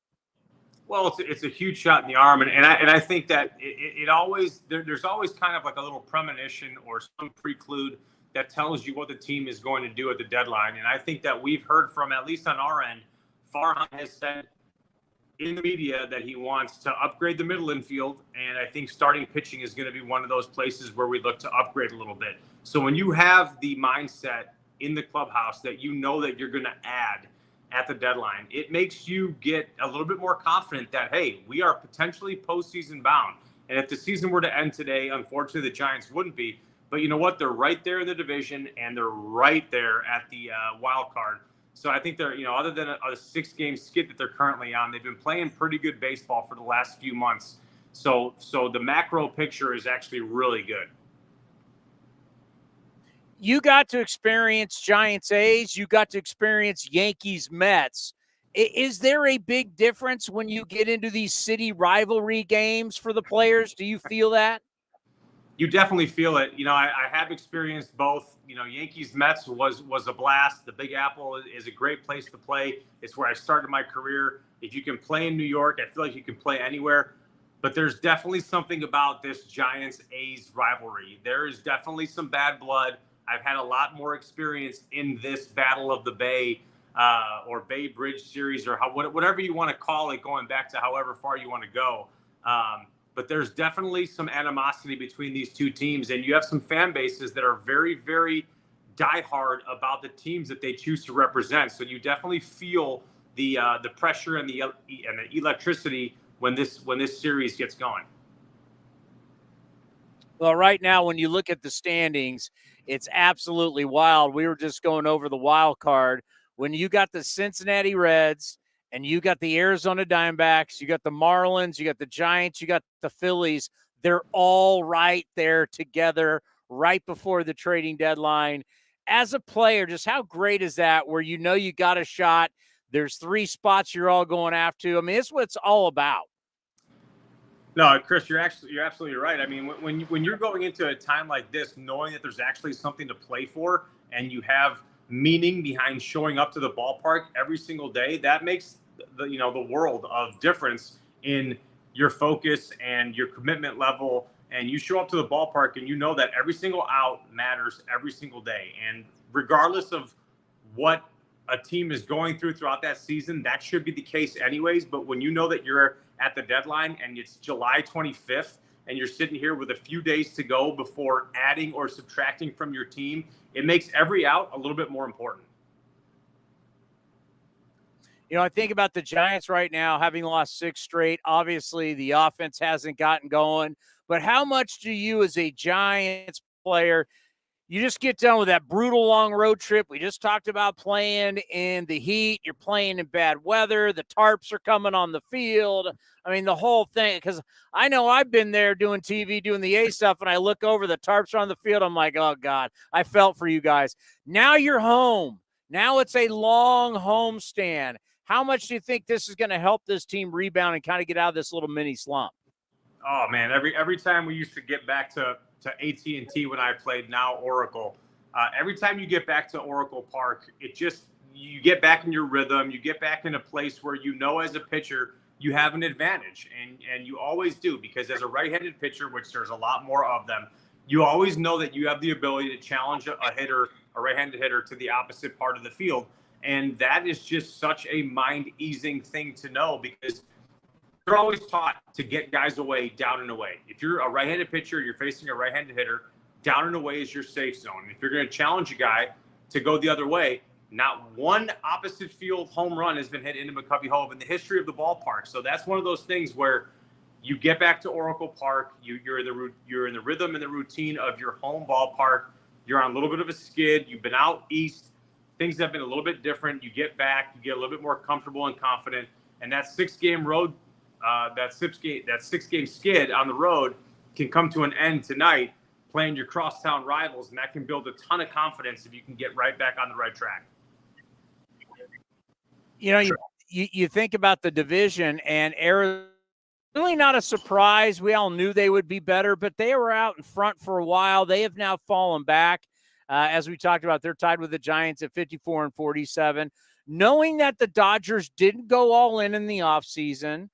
Well, it's a huge shot in the arm, and I think that it always there's always kind of like a little premonition or some preclude that tells you what the team is going to do at the deadline. And I think that we've heard from, at least on our end, Farhan has said in the media that he wants to upgrade the middle infield, and I think starting pitching is going to be one of those places where we look to upgrade a little bit. So when you have the mindset in the clubhouse that you know that you're going to add at the deadline, it makes you get a little bit more confident that, hey, we are potentially postseason bound. And if the season were to end today, unfortunately, the Giants wouldn't be. But you know what? They're right there in the division, and they're right there at the wild card. So I think they're, other than a 6-game skid that they're currently on, they've been playing pretty good baseball for the last few months. So the macro picture is actually really good. You got to experience Giants A's. You got to experience Yankees Mets. Is there a big difference when you get into these city rivalry games for the players? Do you feel that? You definitely feel it. I have experienced both. Yankees Mets was a blast. The Big Apple is a great place to play. It's where I started my career. If you can play in New York, I feel like you can play anywhere. But there's definitely something about this Giants-A's rivalry. There is definitely some bad blood. I've had a lot more experience in this Battle of the Bay or Bay Bridge series, or whatever you want to call it, going back to however far you want to go. But there's definitely some animosity between these two teams, and you have some fan bases that are very, very diehard about the teams that they choose to represent. So you definitely feel the pressure and the electricity when this series gets going. Well, right now, when you look at the standings, it's absolutely wild. We were just going over the wild card. When you got the Cincinnati Reds and you got the Arizona Diamondbacks, you got the Marlins, you got the Giants, you got the Phillies, they're all right there together right before the trading deadline. As a player, just how great is that where you know you got a shot? There's 3 spots you're all going after. I mean, it's what it's all about. No, Chris, you're absolutely right. I mean, when you're going into a time like this, knowing that there's actually something to play for and you have meaning behind showing up to the ballpark every single day, that makes the world of difference in your focus and your commitment level. And you show up to the ballpark and you know that every single out matters every single day. And regardless of what a team is going throughout that season, that should be the case anyways. But when you know that you're at the deadline and it's July 25th and you're sitting here with a few days to go before adding or subtracting from your team, it makes every out a little bit more important. I think about the Giants right now, having lost 6 straight. Obviously, the offense hasn't gotten going. But how much do you as a Giants player, you just get done with that brutal long road trip. We just talked about playing in the heat. You're playing in bad weather. The tarps are coming on the field. I mean, the whole thing, because I know I've been there doing TV, doing the A stuff, and I look over, the tarps are on the field. I'm like, oh, God, I felt for you guys. Now you're home. Now it's a long home stand. How much do you think this is going to help this team rebound and kind of get out of this little mini slump? Oh, man, every time we used to get back to AT&T when I played, now Oracle, every time you get back to Oracle Park, you get back in your rhythm. You get back in a place where as a pitcher you have an advantage, and you always do, because as a right-handed pitcher, which there's a lot more of them, you always know that you have the ability to challenge a right-handed hitter to the opposite part of the field, and that is just such a mind-easing thing to know, because they're always taught to get guys away, down and away. If you're a right-handed pitcher, you're facing a right-handed hitter, down and away is your safe zone. If you're going to challenge a guy to go the other way, not one opposite field home run has been hit into McCovey Hove in the history of the ballpark. So that's one of those things where you get back to Oracle Park, you're in the rhythm and the routine of your home ballpark. You're on a little bit of a skid. You've been out east. Things have been a little bit different. You get back, you get a little bit more comfortable and confident, and that six-game skid on the road can come to an end tonight playing your crosstown rivals, and that can build a ton of confidence if you can get right back on the right track. You think about the division, and Arizona, really not a surprise. We all knew they would be better, but they were out in front for a while. They have now fallen back. As we talked about, they're tied with the Giants at 54 and 47. Knowing that the Dodgers didn't go all in the offseason,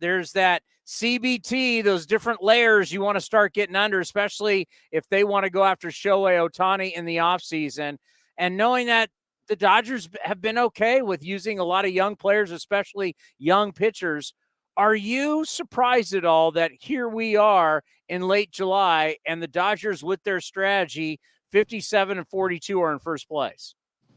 there's that CBT, those different layers you want to start getting under, especially if they want to go after Shohei Ohtani in the offseason. And knowing that the Dodgers have been okay with using a lot of young players, especially young pitchers, are you surprised at all that here we are in late July and the Dodgers, with their strategy, 57 and 42, are in first place?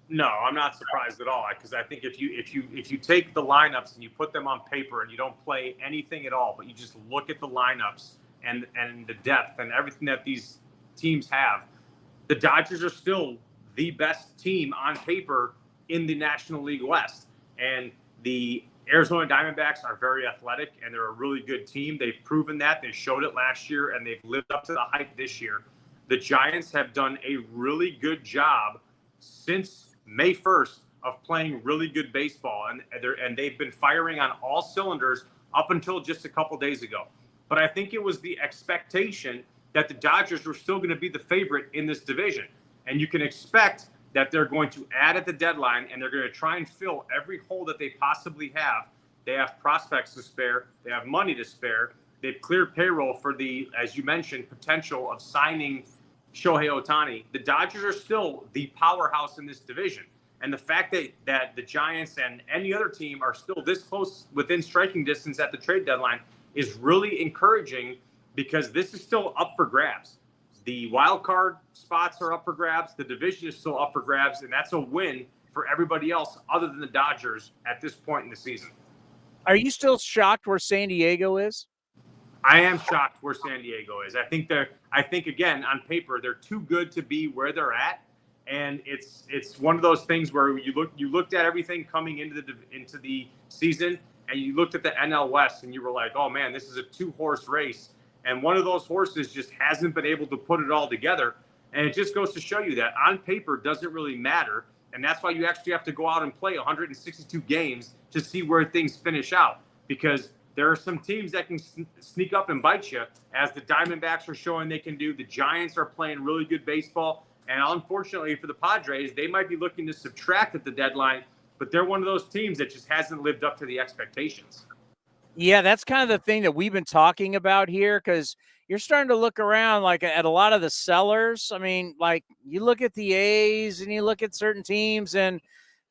No, I'm not surprised at all, because I think if you take the lineups and you put them on paper and you don't play anything at all, but you just look at the lineups and the depth and everything that these teams have, the Dodgers are still the best team on paper in the National League West. And the Arizona Diamondbacks are very athletic, and they're a really good team. They've proven that. They showed it last year, and they've lived up to the hype this year. The Giants have done a really good job since May 1st of playing really good baseball, and they've been firing on all cylinders up until just a couple days ago. But I think it was the expectation that the Dodgers were still going to be the favorite in this division. And you can expect that they're going to add at the deadline, and they're going to try and fill every hole that they possibly have. They have prospects to spare. They have money to spare. They've cleared payroll for the, as you mentioned, potential of signing Shohei Ohtani. The Dodgers are still the powerhouse in this division. And the fact that the Giants and any other team are still this close within striking distance at the trade deadline is really encouraging, because this is still up for grabs. The wild card spots are up for grabs. The division is still up for grabs, and that's a win for everybody else other than the Dodgers at this point in the season. Are you still shocked where San Diego is? I am shocked where San Diego is. I think again, on paper, they're too good to be where they're at, and it's one of those things where you looked at everything coming into the season, and you looked at the NL West, and you were like, oh man, this is a 2-horse race. And one of those horses just hasn't been able to put it all together. And it just goes to show you that on paper doesn't really matter. And that's why you actually have to go out and play 162 games to see where things finish out. Because there are some teams that can sneak up and bite you, as the Diamondbacks are showing they can do. The Giants are playing really good baseball. And unfortunately for the Padres, they might be looking to subtract at the deadline. But they're one of those teams that just hasn't lived up to the expectations. Yeah, that's kind of the thing that we've been talking about here, because you're starting to look around like at a lot of the sellers. I mean, like you look at the A's and you look at certain teams, and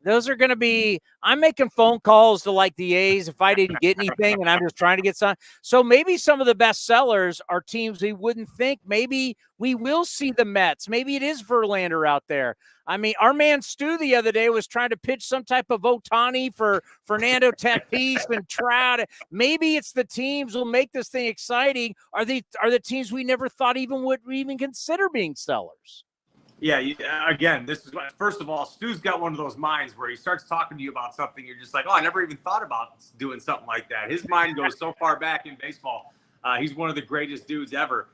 Those are going to be – I'm making phone calls to, like, the A's if I didn't get anything, and I'm just trying to get some. So maybe some of the best sellers are teams we wouldn't think. Maybe we will see the Mets. Maybe it is Verlander out there. I mean, our man Stu the other day was trying to pitch some type of Ohtani for Fernando Tatis and Trout. Maybe it's the teams will make this thing exciting. Are the teams we never thought even would even consider being sellers? Yeah, again, this is first of all, Stu's got one of those minds where he starts talking to you about something. You're just like, oh, I never even thought about doing something like that. His mind goes so far back in baseball. He's one of the greatest dudes ever.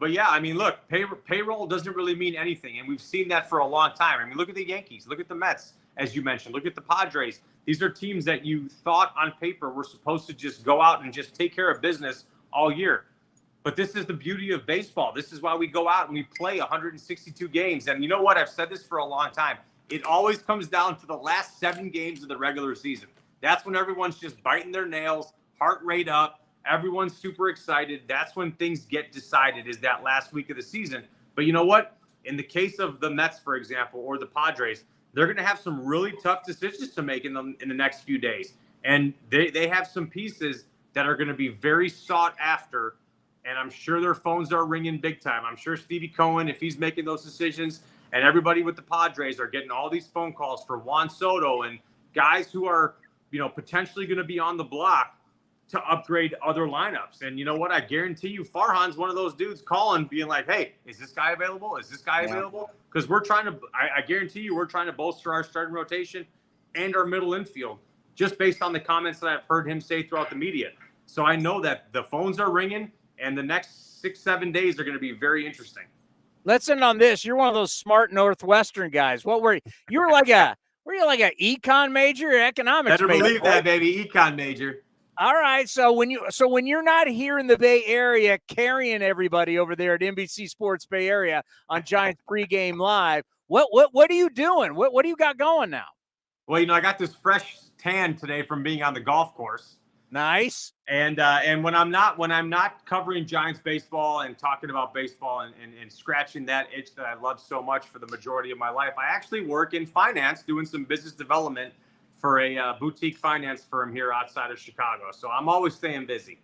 But yeah, I mean, look, payroll doesn't really mean anything. And we've seen that for a long time. I mean, look at the Yankees, look at the Mets, as you mentioned, look at the Padres. These are teams that you thought on paper were supposed to just go out and just take care of business all year. But this is the beauty of baseball. This is why we go out and we play 162 games. And you know what? I've said this for a long time. It always comes down to the last 7 games of the regular season. That's when everyone's just biting their nails, heart rate up. Everyone's super excited. That's when things get decided, is that last week of the season. But you know what? In the case of the Mets, for example, or the Padres, they're going to have some really tough decisions to make in the next few days. And they have some pieces that are going to be very sought after. And I'm sure their phones are ringing big time. I'm sure Stevie Cohen, if he's making those decisions, and everybody with the Padres are getting all these phone calls for Juan Soto and guys who are, potentially going to be on the block to upgrade other lineups. And you know what? I guarantee you Farhan's one of those dudes calling, being like, hey, is this guy available? Is this guy available? Because I guarantee you we're trying to bolster our starting rotation and our middle infield just based on the comments that I've heard him say throughout the media. So I know that the phones are ringing. And the next 6-7 days are going to be very interesting. Let's end on this. You're one of those smart Northwestern guys. What were you? You were like a econ major or economics Better major? Believe that, baby. Econ major. All right. So when you're not here in the Bay Area carrying everybody over there at NBC Sports Bay Area on Giants pregame live, what are you doing? What do you got going now? Well, I got this fresh tan today from being on the golf course. Nice. And when I'm not covering Giants baseball and talking about baseball and scratching that itch that I love so much for the majority of my life, I actually work in finance doing some business development for a boutique finance firm here outside of Chicago. So I'm always staying busy.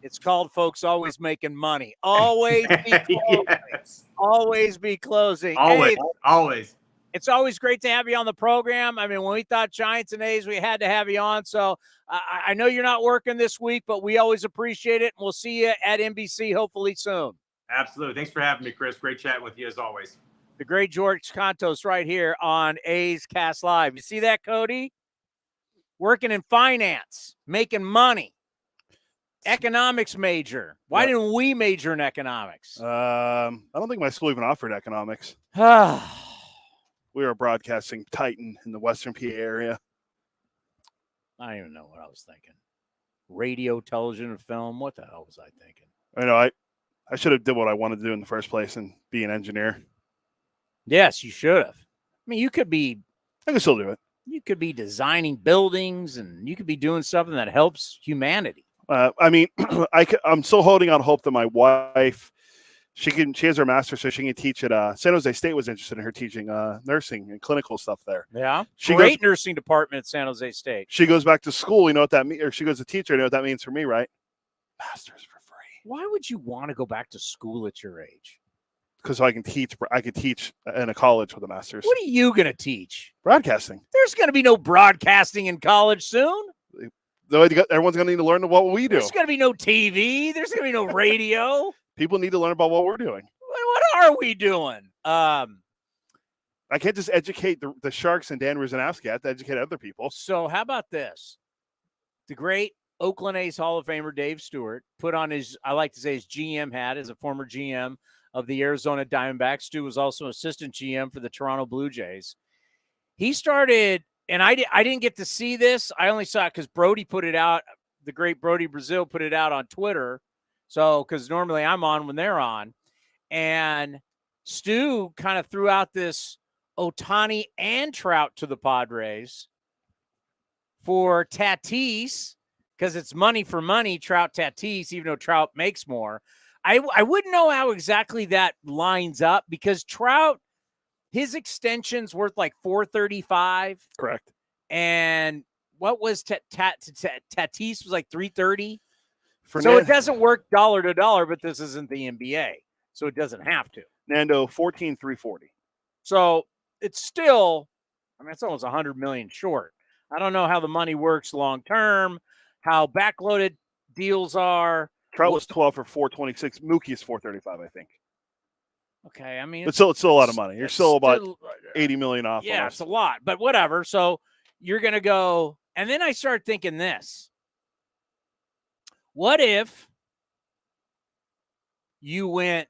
It's called, folks, always making money. Always be closing. Yes. Always be closing. Always. Hey, Always. it's always great to have you on the program. I mean, when we thought Giants and A's, we had to have you on. So I know you're not working this week, but we always appreciate it. And we'll see you at NBC hopefully soon. Absolutely. Thanks for having me, Chris. Great chatting with you as always. The great George Contos right here on A's Cast Live. You see that, Cody? Working in finance, making money. Economics major. Why didn't we major in economics? I don't think my school even offered economics. We were a broadcasting titan in the Western PA area. I don't even know what I was thinking. Radio, television, and film. What the hell was I thinking? I know. I should have did what I wanted to do in the first place and be an engineer. Yes, you should have. I mean, I can still do it. You could be designing buildings, and you could be doing something that helps humanity. I'm still holding out hope that my wife, she has her master's, so she can teach at San Jose State. Was interested in her teaching nursing and clinical stuff there. Yeah, great nursing department at San Jose State. She goes back to school. You know what that means? Or she goes to teacher. You know what that means for me, right? Master's for free. Why would you want to go back to school at your age? Because I can teach. I could teach in a college with a master's. What are you going to teach? Broadcasting. There's going to be no broadcasting in college soon. Everyone's going to need to learn what we do. There's going to be no TV. There's going to be no radio. People need to learn about what we're doing. What are we doing? I can't just educate the Sharks and Dan Rusanowski. I have to educate other people. So how about this? The great Oakland A's Hall of Famer Dave Stewart put on his GM hat as a former GM of the Arizona Diamondbacks. Stu was also assistant GM for the Toronto Blue Jays. He started, and I didn't get to see this. I only saw it because Brody put it out. The great Brody Brazil put it out on Twitter. So, because normally I'm on when they're on. And Stu kind of threw out this Ohtani and Trout to the Padres for Tatis, because it's money for money, Trout Tatis, even though Trout makes more. I wouldn't know how exactly that lines up, because Trout His extension's worth like $435. Correct. And what was Tatis was like $330. For So it doesn't work dollar to dollar, but this isn't the NBA, so it doesn't have to. Nando, $14,340. So it's still, I mean, it's almost $100 million short. I don't know how the money works long term, how backloaded deals are. Trout was 12 for $426. Mookie is $435, I think. Okay, I mean, it's still a lot of money. You're still about $80 million off. Yeah, it's a lot, but whatever. So you're gonna go, and then I started thinking this: what if you went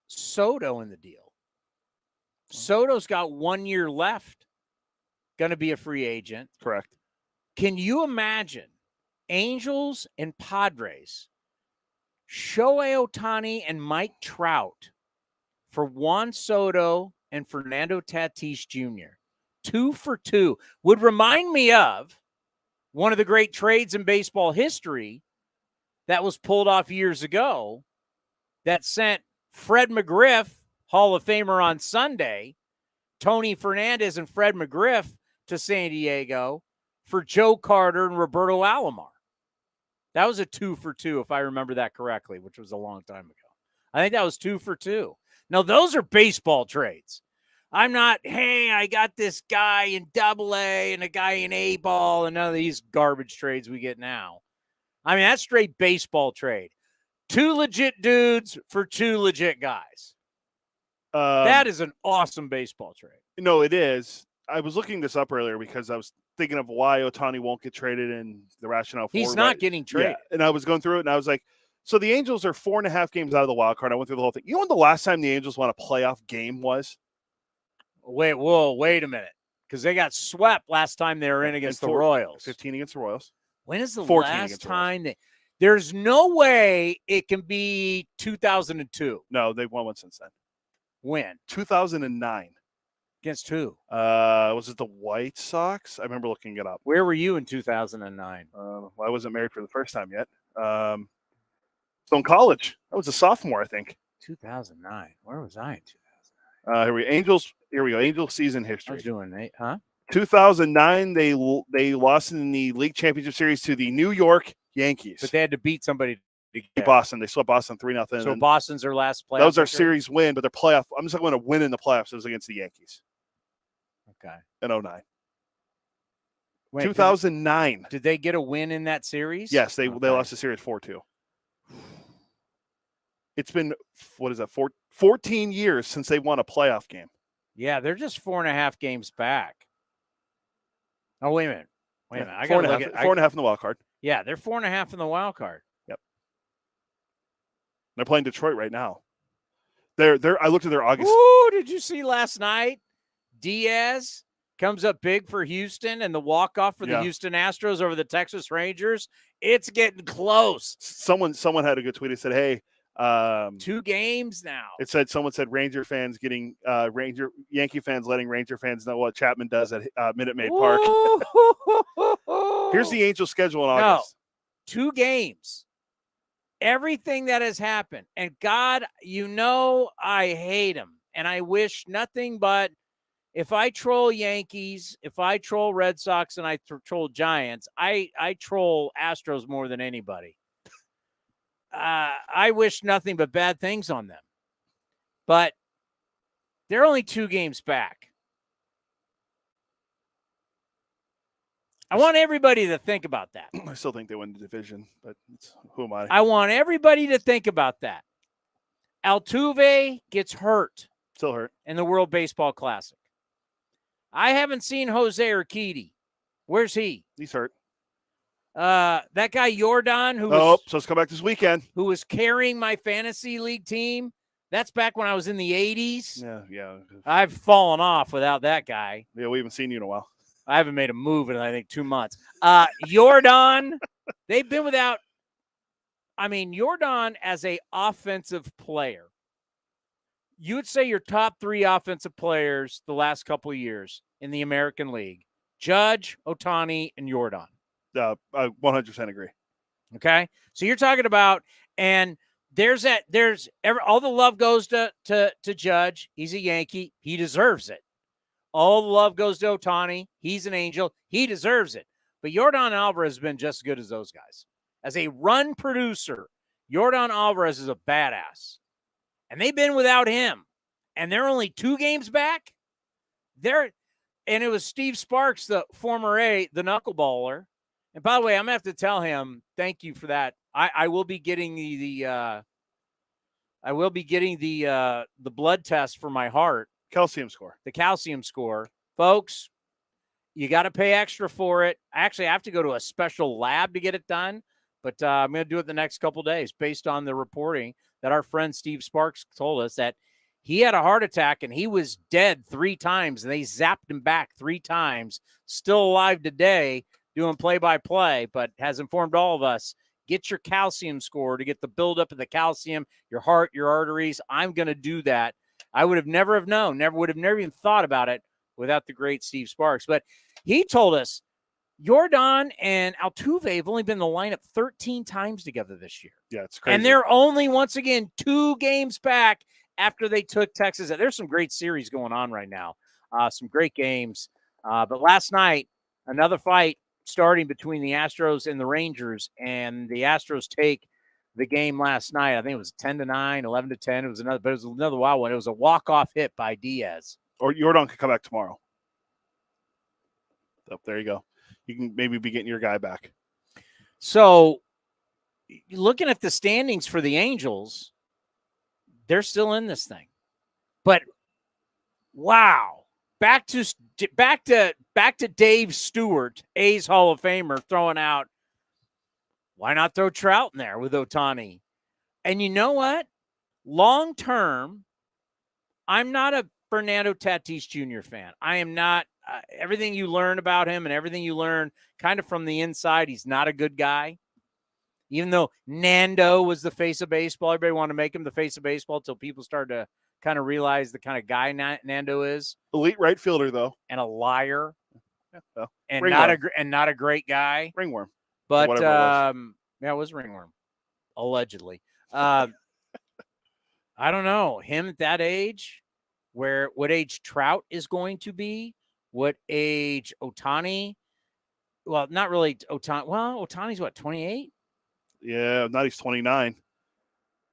Soto in the deal? Soto's got 1 year left, going to be a free agent. Correct. Can you imagine Angels and Padres, Shohei Ohtani and Mike Trout for Juan Soto and Fernando Tatis Jr.? 2 for 2 would remind me of one of the great trades in baseball history that was pulled off years ago that sent Fred McGriff, Hall of Famer on Sunday, Tony Fernandez and Fred McGriff to San Diego for Joe Carter and Roberto Alomar. That was a 2 for 2, if I remember that correctly, which was a long time ago. I think that was 2 for 2. Now, those are baseball trades. I'm not, hey, I got this guy in AA and a guy in A-ball and none of these garbage trades we get now. I mean, that's straight baseball trade. 2 legit dudes for 2 legit guys. That is an awesome baseball trade. No, it is. I was looking this up earlier because I was thinking of why Ohtani won't get traded and the rationale for it. He's not getting traded. Yeah. And I was going through it, and I was like, so the Angels are 4.5 games out of the wild card. I went through the whole thing. You know when the last time the Angels won a playoff game was? Wait a minute. Because they got swept last time they were in against the Royals. 15 against the Royals. When is the last time they... There's no way it can be 2002. No, they've won one since then. When? 2009. Against who? Was it the White Sox? I remember looking it up. Where were you in 2009? Well, I wasn't married for the first time yet. So in college. I was a sophomore, I think. 2009. Where was I in 2009? Here we go. Angels season history. I was doing it, huh? 2009, they lost in the league championship series to the New York Yankees. But they had to beat somebody to get Boston. They swept Boston 3-0. So Boston's their last playoff. That was their series win, but their playoff. I'm just going to win in the playoffs. It was against the Yankees. Okay. In 2009. Wait, 2009. Did they get a win in that series? Yes, they lost the series 4-2. It's been, 14 years since they won a playoff game. Yeah, they're just 4.5 games back. Oh, wait a minute. I got to look at 4.5 in the wild card. Yeah, they're 4.5 in the wild card. Yep. They're playing Detroit right now. I looked at their August. Ooh, did you see last night? Diaz comes up big for Houston and the walk-off for the Houston Astros over the Texas Rangers. It's getting close. Someone had a good tweet. It said, hey, 2 games now. Someone said Ranger fans getting Yankee fans letting Ranger fans know what Chapman does at Minute Maid Park. Here's the Angels schedule in August. 2 games. Everything that has happened. And God, I hate him. And I wish nothing but if I troll Yankees, if I troll Red Sox, and I troll Giants, I troll Astros more than anybody. I wish nothing but bad things on them. But they're only 2 games back. I want everybody to think about that. I still think they win the division, but who am I? I want everybody to think about that. Altuve gets hurt. Still hurt. In the World Baseball Classic. I haven't seen Jose Urquidy. Where's he? He's hurt. That guy Jordan, so let's come back this weekend. Who was carrying my fantasy league team. That's back when I was in the 80s. Yeah. I've fallen off without that guy. Yeah, we haven't seen you in a while. I haven't made a move in, I think, 2 months. Jordan, they've been without. I mean, Jordan as a offensive player, you would say your top 3 offensive players the last couple of years in the American League: Judge, Ohtani, and Jordan. I 100% agree. Okay, so you're talking about, and all the love goes to Judge. He's a Yankee. He deserves it. All the love goes to Ohtani. He's an Angel. He deserves it. But Yordan Alvarez has been just as good as those guys. As a run producer, Yordan Alvarez is a badass. And they've been without him. And they're only 2 games back. And it was Steve Sparks, the former the knuckleballer. And by the way, I'm going to have to tell him, thank you for that. I will be getting the blood test for my heart. Calcium score. The calcium score. Folks, you got to pay extra for it. Actually, I have to go to a special lab to get it done, but I'm going to do it the next couple of days based on the reporting that our friend Steve Sparks told us that he had a heart attack and he was dead 3 times and they zapped him back 3 times, still alive today doing play-by-play, but has informed all of us, get your calcium score to get the buildup of the calcium, your heart, your arteries. I'm going to do that. I would have never known, never even thought about it without the great Steve Sparks. But he told us Yordan and Altuve have only been in the lineup 13 times together this year. Yeah, it's crazy. And they're only, once again, 2 games back after they took Texas. There's some great series going on right now, some great games. But last night, another fight starting between the Astros and the Rangers, and the Astros take the game last night. I think it was 10-9, 11-10. It was another wild one. It was a walk-off hit by Diaz. Or Yordan could come back tomorrow. So there you go. You can maybe be getting your guy back. So looking at the standings for the Angels, they're still in this thing. But wow. Back to Dave Stewart, A's Hall of Famer, throwing out, why not throw Trout in there with Ohtani? And you know what? Long term, I'm not a Fernando Tatis Jr. fan. I am not. Everything you learn about him and everything you learn kind of from the inside, he's not a good guy. Even though Nando was the face of baseball, everybody wanted to make him the face of baseball until people started to kind of realize the kind of guy Nando is. Elite right fielder, though. And a liar. Yeah, well, and not a great guy. Ringworm. But it was ringworm, allegedly. I don't know. Him at that age, what age Trout is going to be, what age Ohtani. Well, not really Ohtani. Well, Ohtani's what, 28? Yeah, now he's 29.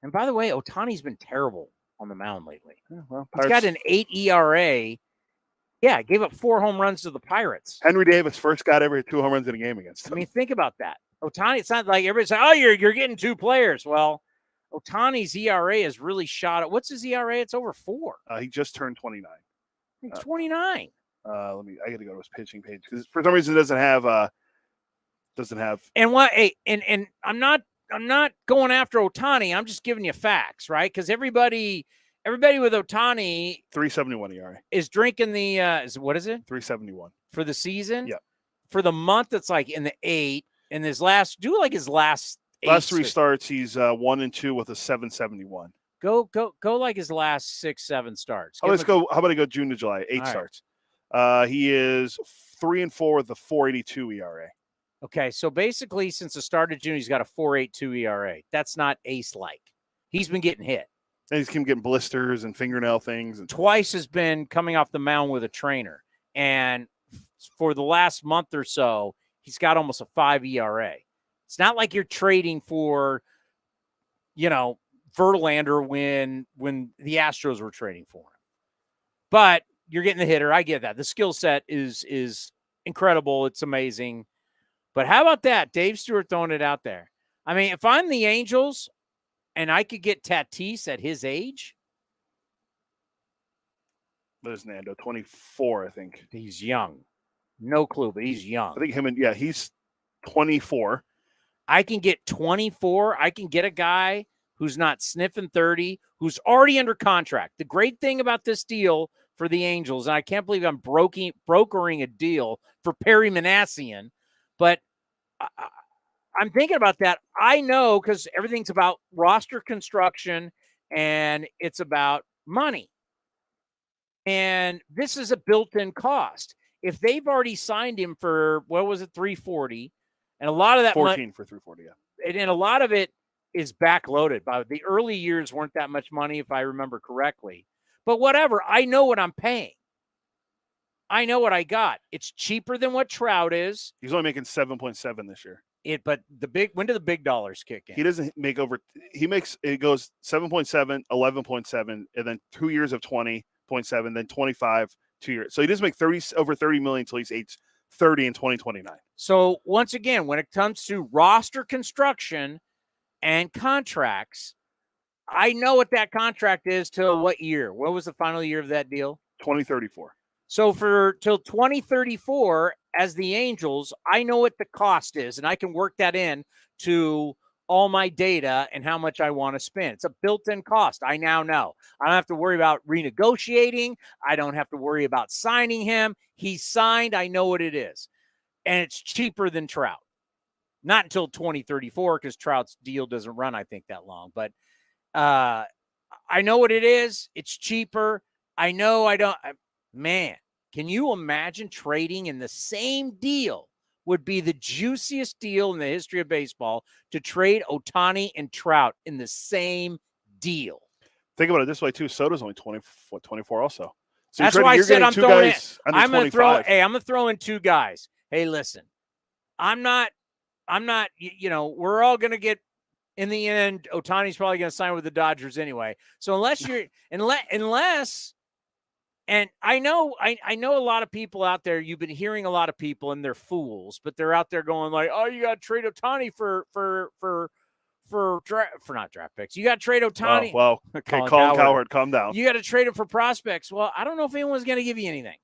And by the way, Ohtani's been terrible on the mound lately. Yeah, well, he's got an 8 ERA. Yeah, gave up 4 home runs to the Pirates. Henry Davis first got every 2 home runs in a game against him. I mean, think about that. Ohtani, it's not like everybody's like, oh, you're getting 2 players. Well, Ohtani's ERA is really shot at. What's his ERA? It's over 4. He just turned 29. He's 29. I got to go to his pitching page because for some reason it doesn't have. And what? Hey, and I'm not going after Ohtani. I'm just giving you facts, right? Because everybody with Ohtani 3.71 ERA is drinking the what is it? 3.71 for the season. Yeah. For the month, it's like in the 8. And his last 3 starts, he's 1-2 with a 7.71. Go like his last 6-7 starts. How about I go June to July? 8 starts. He is 3-4 with a 4.82 ERA. Okay, so basically, since the start of June, he's got a 4.82 ERA. That's not ace-like. He's been getting hit. And he's been getting blisters and fingernail things. And twice has been coming off the mound with a trainer. And for the last month or so, he's got almost a 5 ERA. It's not like you're trading for, Verlander when the Astros were trading for him. But you're getting the hitter. I get that. The skill set is incredible. It's amazing. But how about that? Dave Stewart throwing it out there. I mean, if I'm the Angels and I could get Tatis at his age. There's Nando, 24, I think. He's young. No clue, but he's young. I think he's 24. I can get 24. I can get a guy who's not sniffing 30, who's already under contract. The great thing about this deal for the Angels, and I can't believe I'm brokering a deal for Perry Manassian, but I'm thinking about that. I know because everything's about roster construction and it's about money. And this is a built-in cost. If they've already signed him for, what was it, $340, and a lot of that 14 for $340, yeah. And a lot of it is backloaded. But the early years weren't that much money, if I remember correctly. But whatever, I know what I'm paying. I know what I got. It's cheaper than what Trout is. He's only making 7.7 this year. But when do the big dollars kick in? He doesn't make it goes 7.7, 11.7, and then 2 years of 20.7, then 25, 2 years. So he doesn't make over 30 million until he's age 30 in 2029. So once again, when it comes to roster construction and contracts, I know what that contract is till what year? What was the final year of that deal? 2034. So till 2034, as the Angels, I know what the cost is, and I can work that in to all my data and how much I want to spend. It's a built-in cost. I now know. I don't have to worry about renegotiating. I don't have to worry about signing him. He's signed. I know what it is. And it's cheaper than Trout. Not until 2034, because Trout's deal doesn't run, I think, that long. But I know what it is. It's cheaper. I know man, can you imagine trading in the same deal? Would be the juiciest deal in the history of baseball to trade Ohtani and Trout in the same deal. Think about it this way too. Soto's only 24 also. So that's why I said I'm throwing in. I'm going to throw in two guys. Hey, listen, I'm not, we're all going to get, in the end, Ohtani's probably going to sign with the Dodgers anyway. So unless and I know a lot of people out there, you've been hearing a lot of people, and they're fools, but they're out there going like, oh, you got to trade Ohtani for not draft picks. You got to trade Ohtani. Oh, well, okay, Colin Cowherd, calm down. You got to trade him for prospects. Well, I don't know if anyone's going to give you anything.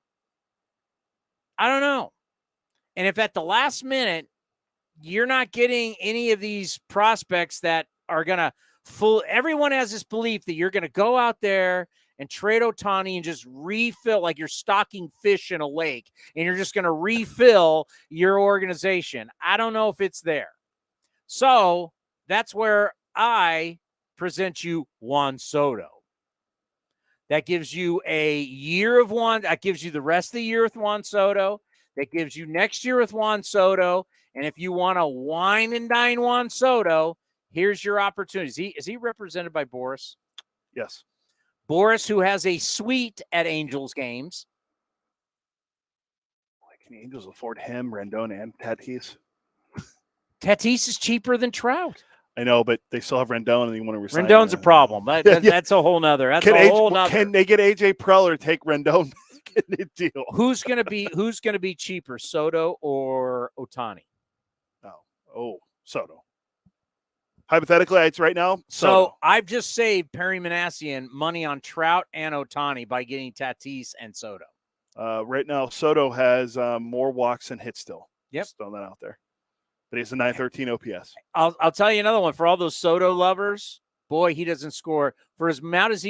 I don't know. And if at the last minute you're not getting any of these prospects that are going to everyone has this belief that you're going to go out there and trade Ohtani and just refill, like you're stocking fish in a lake, and you're just going to refill your organization. I don't know if it's there. So that's where I present you Juan Soto. That gives you a year of Juan. That gives you the rest of the year with Juan Soto. That gives you next year with Juan Soto. And if you want to wine and dine Juan Soto, here's your opportunity. Is he represented by Boris? Yes. Boris, who has a suite at Angels games. Can the Angels afford him, Rendon, and Tatis? Tatis is cheaper than Trout. I know, but they still have Rendon, and they want to resign. Rendon's a problem. That's a whole nother. Can they get AJ Preller to take Rendon in the deal? Who's going to be cheaper, Soto or Ohtani? Soto. Hypothetically, it's right now. So I've just saved Perry Manassian money on Trout and Ohtani by getting Tatis and Soto. Right now, Soto has more walks than hits still. Yep. Just throwing that out there. But he has a 913 OPS. I'll tell you another one. For all those Soto lovers, boy, he doesn't score for as amount as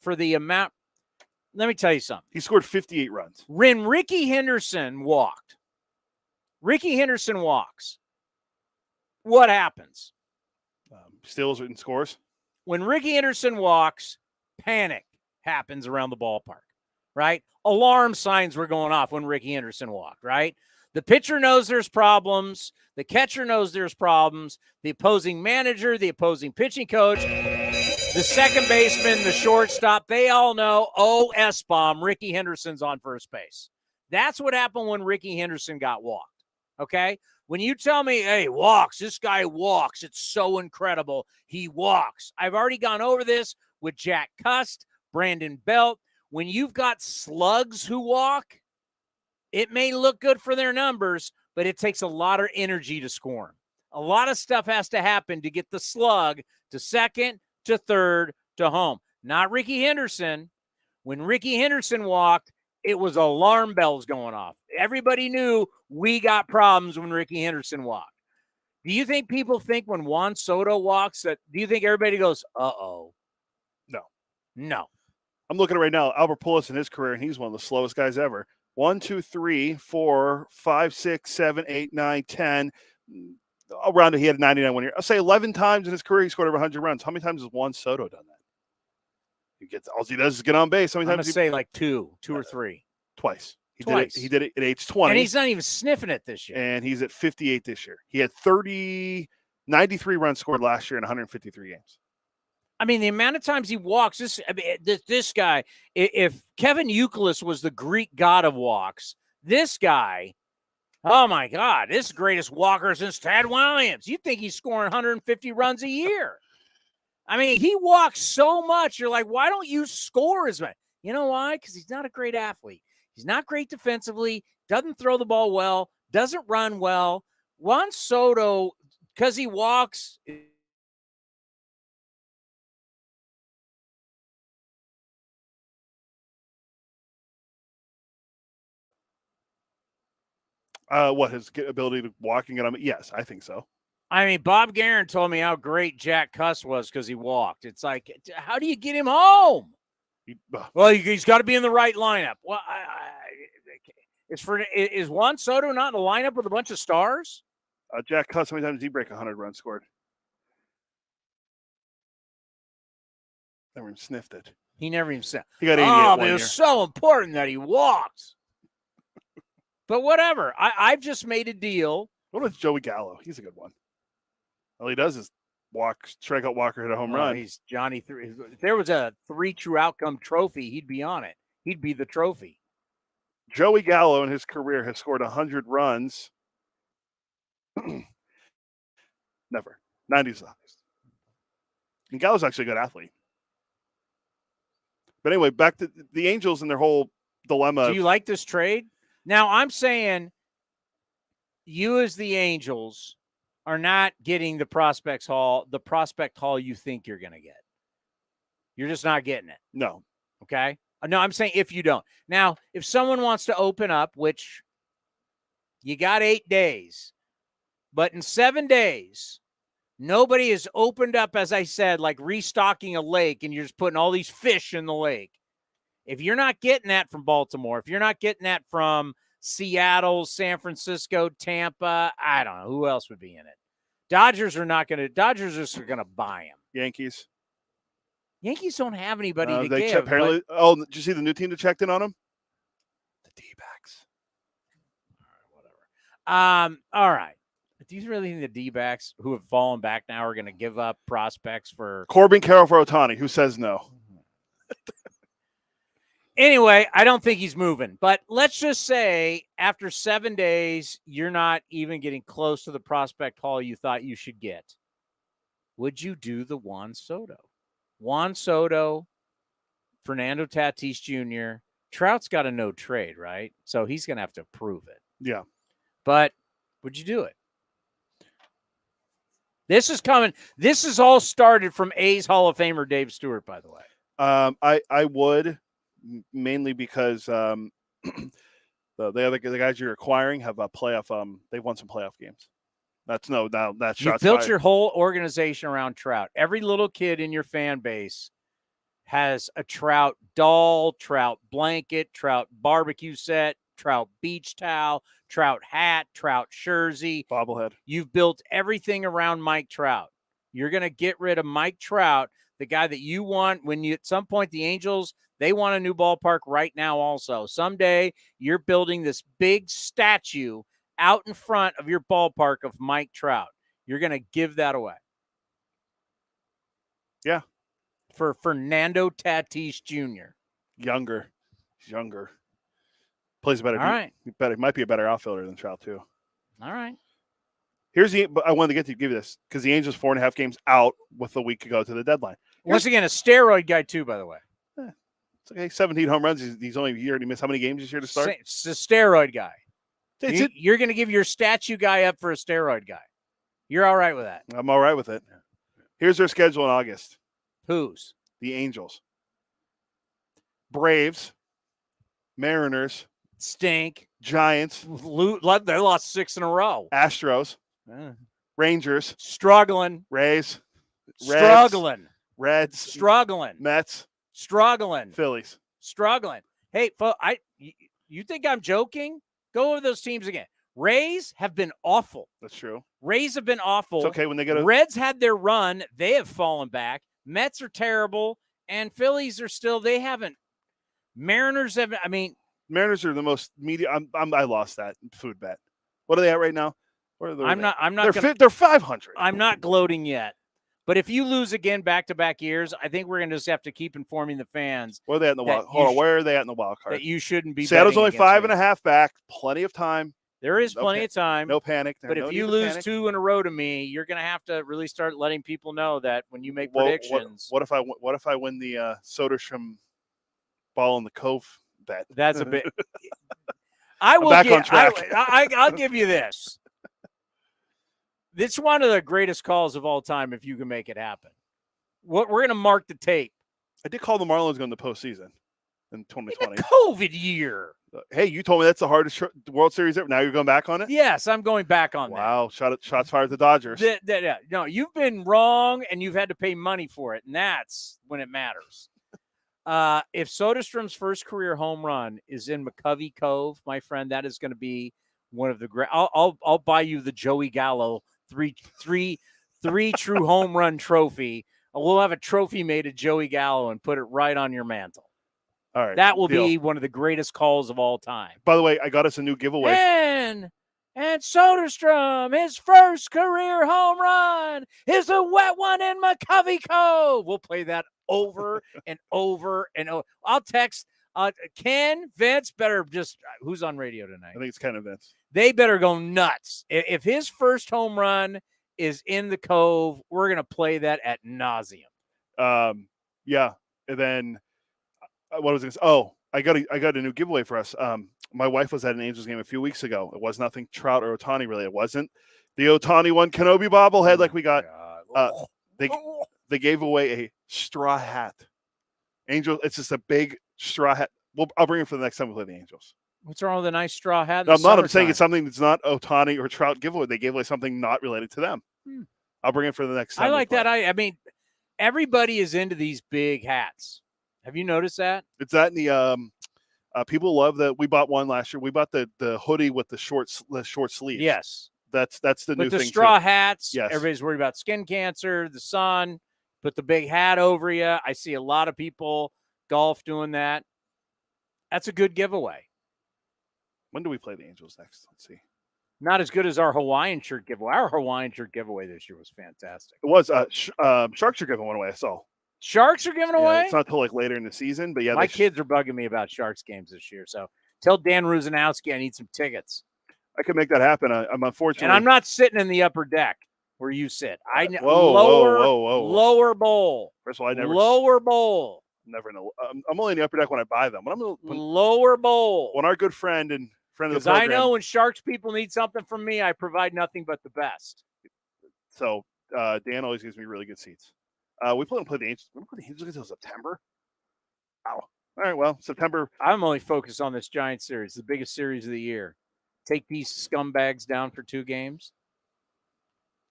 for the amount. Let me tell you something. He scored 58 runs. When Ricky Henderson walks, what happens? Steals and scores. When Ricky Henderson walks, panic happens around the ballpark, right? Alarm signs were going off when Ricky Henderson walked, right? The pitcher knows there's problems. The catcher knows there's problems. The opposing manager, the opposing pitching coach, the second baseman, the shortstop, they all know, S-bomb, Ricky Henderson's on first base. That's what happened when Ricky Henderson got walked, okay? When you tell me, hey, this guy walks, it's so incredible. He walks. I've already gone over this with Jack Cust, Brandon Belt. When you've got slugs who walk, it may look good for their numbers, but it takes a lot of energy to score them. A lot of stuff has to happen to get the slug to second, to third, to home. Not Ricky Henderson. When Ricky Henderson walked, it was alarm bells going off. Everybody knew we got problems when Ricky Henderson walked. Do you think people think when Juan Soto walks do you think everybody goes, uh-oh? No. I'm looking at it right now. Albert Pujols in his career, and he's one of the slowest guys ever. 1, 2, 3, 4, 5, 6, 7, 8, 9, 10. Around it, he had 99 one year. I'll say 11 times in his career he scored over 100 runs. How many times has Juan Soto done that? All he does is get on base. How many times? I'm going to say like two or three. Twice. He did it at age 20. And he's not even sniffing it this year. And he's at 58 this year. He had 39 93 runs scored last year in 153 games. I mean, the amount of times he walks, this guy, if Kevin Youkilis was the Greek god of walks, this guy, oh my God, this is the greatest walker since Tad Williams. You'd think he's scoring 150 runs a year. I mean, he walks so much. You're like, why don't you score as much? You know why? Because he's not a great athlete. He's not great defensively, doesn't throw the ball well, doesn't run well. Juan Soto, because he walks – What, his ability to walking it? Yes, I think so. I mean, Bob Guerin told me how great Jack Cuss was because he walked. It's like, how do you get him home? Well, he's got to be in the right lineup. Well, is Juan Soto not in the lineup with a bunch of stars? Jack Cuss, how many times did he break 100 runs scored? Never even sniffed it. He never even sniffed. He got 88 but one it was year. so important that he walked. But whatever. I've just made a deal. What about Joey Gallo? He's a good one. All he does is strike out Walker, hit a home run. He's Johnny 3. If there was a 3 true outcome trophy, he'd be on it. He'd be the trophy. Joey Gallo in his career has scored 100 runs. Never. 90s. And Gallo's actually a good athlete. But anyway, back to the Angels and their whole dilemma. Do you like this trade? Now, I'm saying you as the Angels are not getting the prospect haul you think you're going to get. You're just not getting it. No. Okay? No, I'm saying if you don't. Now, if someone wants to open up, which you got 8 days, but in 7 days, nobody has opened up, as I said, like restocking a lake and you're just putting all these fish in the lake. If you're not getting that from Baltimore, if you're not getting that from Seattle, San Francisco, Tampa, I don't know who else would be in it. Dodgers are just going to buy him. Yankees don't have anybody to they give. Apparently, did you see the new team that checked in on him? The D-backs. All right. Do you really think the D-backs who have fallen back now are going to give up prospects for Corbin Carroll for Ohtani? Who says no? Anyway, I don't think he's moving. But let's just say after 7 days, you're not even getting close to the prospect haul you thought you should get. Would you do the Juan Soto? Juan Soto, Fernando Tatis Jr. Trout's got a no trade, right? So he's going to have to prove it. Yeah. But would you do it? This is coming. This is all started from A's Hall of Famer Dave Stewart, by the way. I would, mainly because the guys you're acquiring have a playoff. They've won some playoff games. That's you built your whole organization around Trout. Every little kid in your fan base has a Trout doll, Trout blanket, Trout barbecue set, Trout beach towel, Trout hat, Trout jersey, bobblehead. You've built everything around Mike Trout. You're going to get rid of Mike Trout, the guy that you want when you, at some point, the Angels, they want a new ballpark right now also. Someday you're building this big statue out in front of your ballpark of Mike Trout. You're going to give that away. Yeah. For Fernando Tatis Jr. Younger. Plays better. All right. Might be a better outfielder than Trout, too. All right. I wanted to give you this because the Angels 4.5 games out with a week to go to the deadline. Once again, a steroid guy, too, by the way. It's okay. 17 home runs. He already missed how many games this year to start? It's a steroid guy. You're going to give your statue guy up for a steroid guy. You're all right with that? I'm all right with it. Here's their schedule in August. Whose? The Angels. Braves. Mariners. Stink. Giants. They lost 6 in a row. Astros. Rangers. Struggling. Rays. Struggling. Reds. Struggling. Mets. Struggling. Phillies. Struggling. Hey, you think I'm joking? Go over those teams again. Rays have been awful. That's true. Rays have been awful. It's okay when they get Reds had their run. They have fallen back. Mets are terrible. And Phillies are still, they haven't. Mariners have, Mariners are the most media. I lost that food bet. What are they at right now? I'm not. They're 500. I'm not gloating yet. But if you lose again back-to-back years, I think we're going to just have to keep informing the fans. Where are they at in the wild? Hold on, where are they at in the wild card? That you shouldn't be. Seattle's only betting 5.5 back. Plenty of time. There is plenty of time. No panic. But if you lose 2 in a row to me, you're going to have to really start letting people know that when you make predictions. What if I win the Soderstrom ball in the Cove bet? That's a bit. I'll give you this. It's one of the greatest calls of all time if you can make it happen. We're going to mark the tape. I did call the Marlins going to the postseason in 2020. In the COVID year. Hey, you told me that's the hardest World Series ever. Now you're going back on it? Yes, I'm going back on that. Wow, shots fired at the Dodgers. No, you've been wrong, and you've had to pay money for it, and that's when it matters. If Soderstrom's first career home run is in McCovey Cove, my friend, that is going to be one of the great. I'll buy you the Joey Gallo three true home run trophy. We'll have a trophy made of Joey Gallo and put it right on your mantle. All right, that will be one of the greatest calls of all time. By the way, I got us a new giveaway. And Soderstrom, his first career home run is a wet one in McCovey Cove. We'll play that over and over and over. I'll text Ken, Vince, better just – who's on radio tonight? I think it's Ken and Vince. They better go nuts. If his first home run is in the Cove, we're going to play that ad nauseum. Yeah. And then what was it? Oh, I got a new giveaway for us. My wife was at an Angels game a few weeks ago. It was nothing Trout or Ohtani really. It wasn't the Ohtani one Kenobi bobblehead like we got. They gave away a straw hat. Angel, it's just a big straw hat. I'll bring it for the next time we play the Angels. What's wrong with a nice straw hat? No, I'm saying it's something that's not Ohtani or Trout giveaway. They gave away something not related to them. I'll bring it for the next time. I like that. I mean, everybody is into these big hats. Have you noticed that? It's that in the people love that. We bought one last year. We bought the hoodie with the short sleeves. Yes, that's the new thing. But the straw too. hats. Yes, everybody's worried about skin cancer, the sun. Put the big hat over you. I see a lot of people golf doing that. That's a good giveaway. When do we play the Angels next? Let's see. Not as good as our Hawaiian shirt giveaway. Our Hawaiian shirt giveaway this year was fantastic. It was. Sharks are giving one away. I saw. Sharks are giving away? It's not until like later in the season, but yeah. My kids are bugging me about Sharks games this year. So tell Dan Rusanowski I need some tickets. I can make that happen. I'm unfortunately. And I'm not sitting in the upper deck where you sit. Lower bowl. First of all, I never. Lower bowl. Never know. I'm only in the upper deck when I buy them. Lower bowl. When our good friend of the program. Because I know when Sharks people need something from me, I provide nothing but the best. So Dan always gives me really good seats. We plan to play the Angels. We're going to play the Angels until September. Wow. All right, well, September. I'm only focused on this Giants series, the biggest series of the year. Take these scumbags down for 2 games.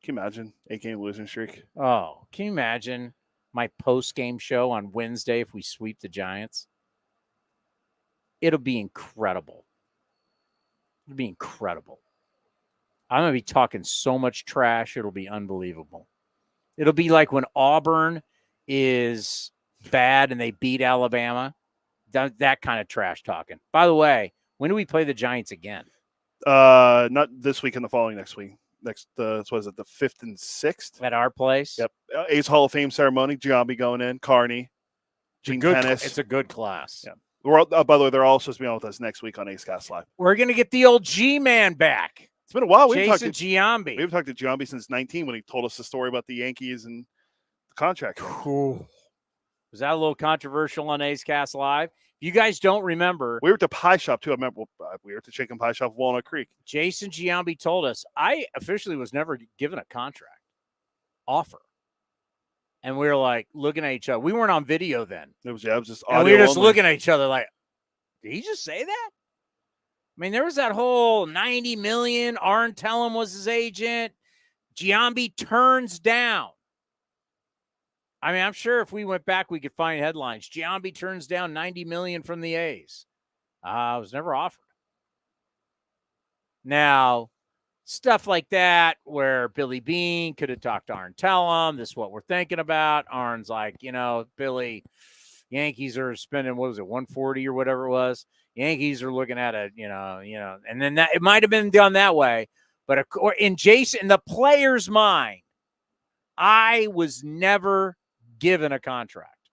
Can you imagine 8-game losing streak? Oh, can you imagine my post-game show on Wednesday if we sweep the Giants? It'll be incredible. It'll be incredible. I'm going to be talking so much trash, it'll be unbelievable. It'll be like when Auburn is bad and they beat Alabama. That kind of trash talking. By the way, when do we play the Giants again? Not this week and the following next week. Next, what is it, the 5th and 6th? At our place? Yep. A's Hall of Fame ceremony. Giambi going in. Carney. Gene Tennis. It's a good class. Yeah. By the way, they're all supposed to be on with us next week on A's Cast Live. We're going to get the old G-Man back. It's been a while. Jason Giambi. We've talked to Giambi since 19 when he told us the story about the Yankees and the contract. Was that a little controversial on A's Cast Live? You guys don't remember. We were at the pie shop, too. I remember we were at the chicken pie shop of Walnut Creek. Jason Giambi told us, I officially was never given a contract offer. And we were like looking at each other. We weren't on video then. It was just audio. And we were just only. looking at each other like, did he just say that? I mean, there was that whole $90 million. Arn Tellem was his agent. Giambi turns down. I mean, I'm sure if we went back, we could find headlines. Giambi turns down $90 million from the A's. I was never offered. Now, stuff like that where Billy Beane could have talked to Arn Tellem. This is what we're thinking about. Arn's like, Billy, Yankees are spending, what was it, 140 or whatever it was. Yankees are looking at it, and then that it might have been done that way. But in the player's mind, I was never given a contract,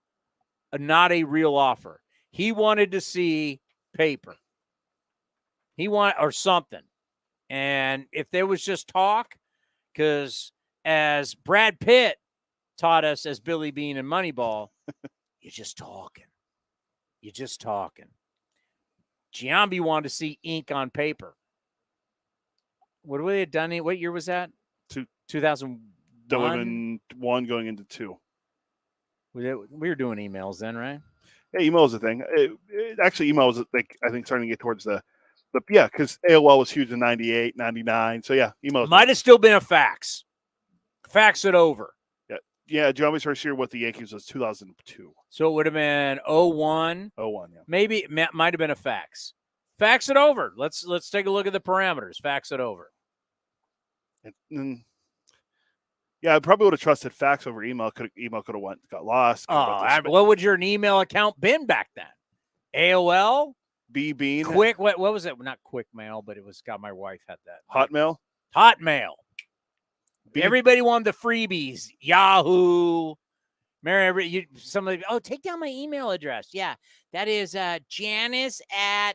not a real offer. He wanted to see paper. Or something. And if there was just talk, because as Brad Pitt taught us as Billy Bean in Moneyball, you're just talking. You're just talking. Giambi wanted to see ink on paper. What would they have done? What year was that? 2001 going into 2. We were doing emails then, right? Yeah, email was a thing. Actually, email was, like, I think, starting to get towards yeah, because AOL was huge in 98, 99. So, yeah, email might have still been a fax. Fax it over. Yeah, Giambi's first year with the Yankees was 2002. So it would have been 01. 01, yeah. Maybe it might have been a fax. Fax it over. Let's take a look at the parameters. Fax it over. Yeah, I probably would have trusted fax over email. Email could have got lost. What would your email account been back then? AOL? Bean. Quick. What was it? Not Quick Mail, but it was. God, my wife had that. Hotmail. Everybody wanted the freebies. Yahoo. Mary, somebody. Oh, take down my email address. Yeah, that is Janice at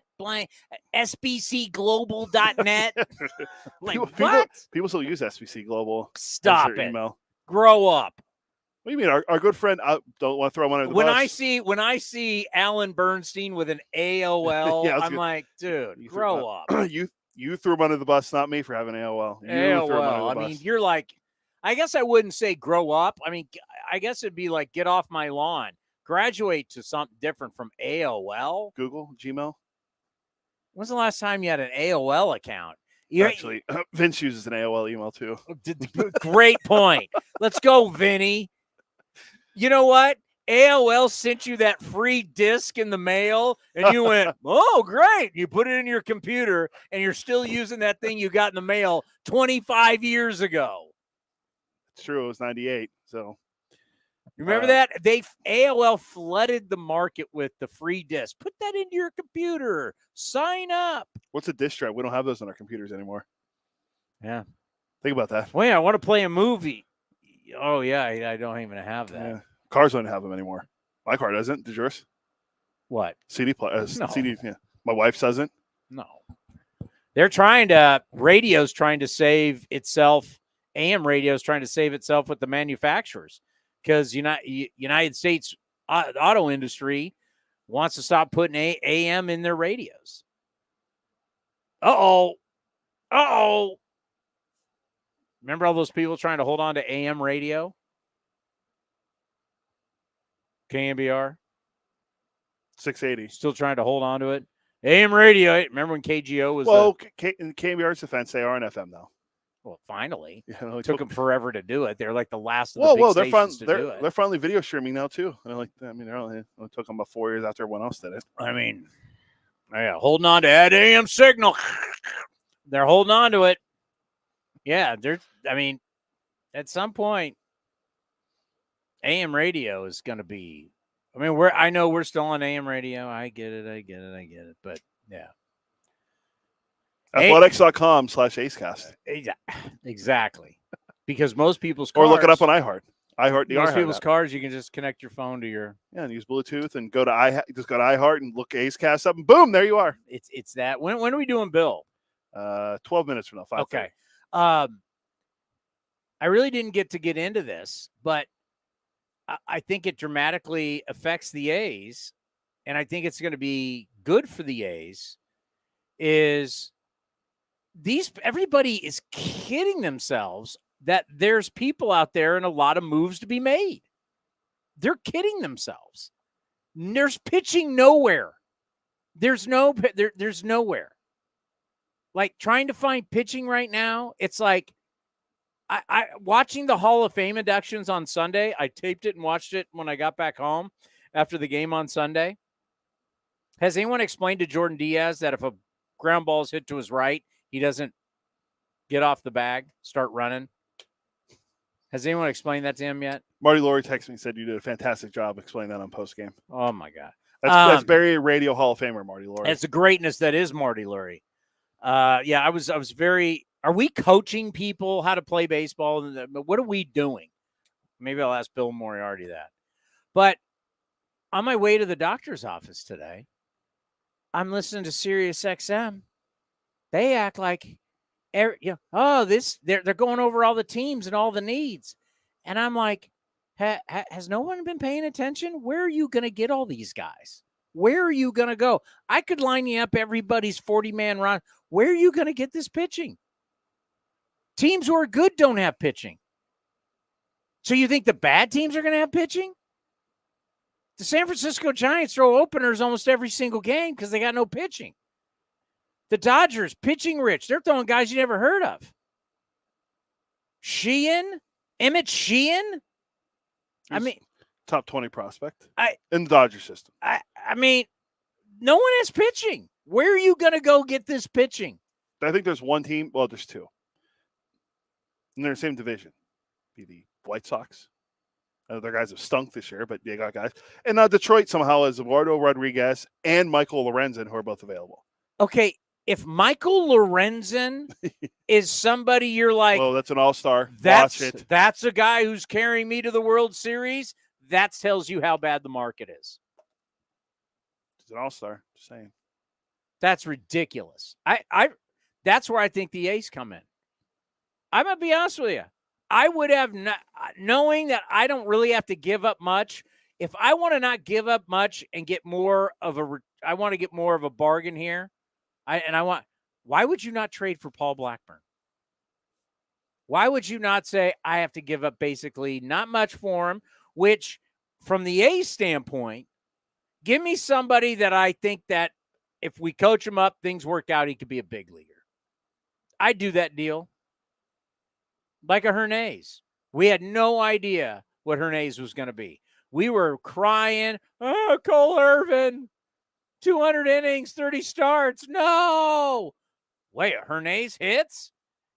sbcglobal.net. People still use SBC Global. Stop it. Email. Grow up. What do you mean? Our good friend, don't want to throw him under the bus. When I see Alan Bernstein with an AOL, yeah, I'm like, dude, grow up. You threw him under the bus, not me for having AOL. AOL. I mean, you're like, I guess I wouldn't say grow up. I mean, I guess it'd be like get off my lawn. Graduate to something different from AOL. Google, Gmail. When's the last time you had an AOL account? Actually, Vince uses an AOL email too. Great point. Let's go, Vinny. You know what? AOL sent you that free disc in the mail, and you went, oh, great. You put it in your computer, and you're still using that thing you got in the mail 25 years ago. It's true. It was 98. So remember that? AOL flooded the market with the free disc. Put that into your computer. Sign up. What's a disc drive? We don't have those on our computers anymore. Yeah. Think about that. Wait, I want to play a movie. Oh, yeah. I don't even have that. Yeah. Cars don't have them anymore. My car doesn't. Does yours? What? CD player. No. CD. Yeah. My wife's doesn't. No. Radio's trying to save itself. AM radio's trying to save itself with the manufacturers because United States auto industry wants to stop putting AM in their radios. Uh-oh. Remember all those people trying to hold on to AM radio? KMBR? 680. Still trying to hold on to it. AM radio. Remember when KGO was in KMBR's defense, they are on FM now. Well, finally. Yeah, it took them forever to do it. They're like the last of the big stations to do it. They're finally video streaming now, too. It took them about 4 years after everyone else did it. I mean, yeah, holding on to that AM signal. They're holding on to it. Yeah, at some point, AM radio is going to be, I know we're still on AM radio. I get it. But, yeah. Athletics.com/acecast. Exactly. Because most people's cars. Or look it up on iHeart. Most people's cars, you can just connect your phone to your. Yeah, and use Bluetooth and go to iHeart and look Acecast up and boom, there you are. It's that. When are we doing Bill? 12 minutes from now. 5:30. Okay. I really didn't get into this, but I think it dramatically affects the A's, and I think it's going to be good for the A's. Everybody is kidding themselves that there's people out there and a lot of moves to be made. They're kidding themselves. There's pitching nowhere. There's nowhere. Like trying to find pitching right now, it's like I watching the Hall of Fame inductions on Sunday. I taped it and watched it when I got back home after the game on Sunday. Has anyone explained to Jordan Diaz that if a ground ball is hit to his right, he doesn't get off the bag, start running? Has anyone explained that to him yet? Marty Laurie texted me and said you did a fantastic job explaining that on postgame. Oh, my God. That's Barry Radio Hall of Famer, Marty Laurie. It's the greatness that is Marty Laurie. I was very Are we coaching people how to play baseball? What are we doing? Maybe I'll ask Bill Moriarty that. But on my way to the doctor's office today, I'm listening to Sirius XM. They act like, they're going over all the teams and all the needs. And I'm like, has no one been paying attention? Where are you going to get all these guys? Where are you going to go? I could line you up everybody's 40-man run. Where are you going to get this pitching? Teams who are good don't have pitching. So you think the bad teams are going to have pitching? The San Francisco Giants throw openers almost every single game because they got no pitching. The Dodgers, pitching rich. They're throwing guys you never heard of. Emmett Sheehan? Top 20 prospect in the Dodger system. I mean, no one has pitching. Where are you going to go get this pitching? I think there's one team. Well, there's two. And they're in the same division. Be the White Sox. Their guys have stunk this year, but they got guys. And Detroit somehow has Eduardo Rodriguez and Michael Lorenzen, who are both available. Okay, if Michael Lorenzen is somebody you're like, well, that's an all-star. Watch it. That's a guy who's carrying me to the World Series. That tells you how bad the market is. He's an all-star. Just saying. That's ridiculous. That's where I think the A's come in. I'm going to be honest with you. I would have knowing that I don't really have to give up much. If I want to not give up much and get more of I want to get more of a bargain here. Why would you not trade for Paul Blackburn? Why would you not say I have to give up basically not much for him, which from the A's standpoint, give me somebody that I think that if we coach him up, things work out, he could be a big leaguer. I'd do that deal. Like a Hernandez. We had no idea what Hernandez was going to be. We were crying, Cole Irvin, 200 innings, 30 starts. No. Wait, Hernandez hits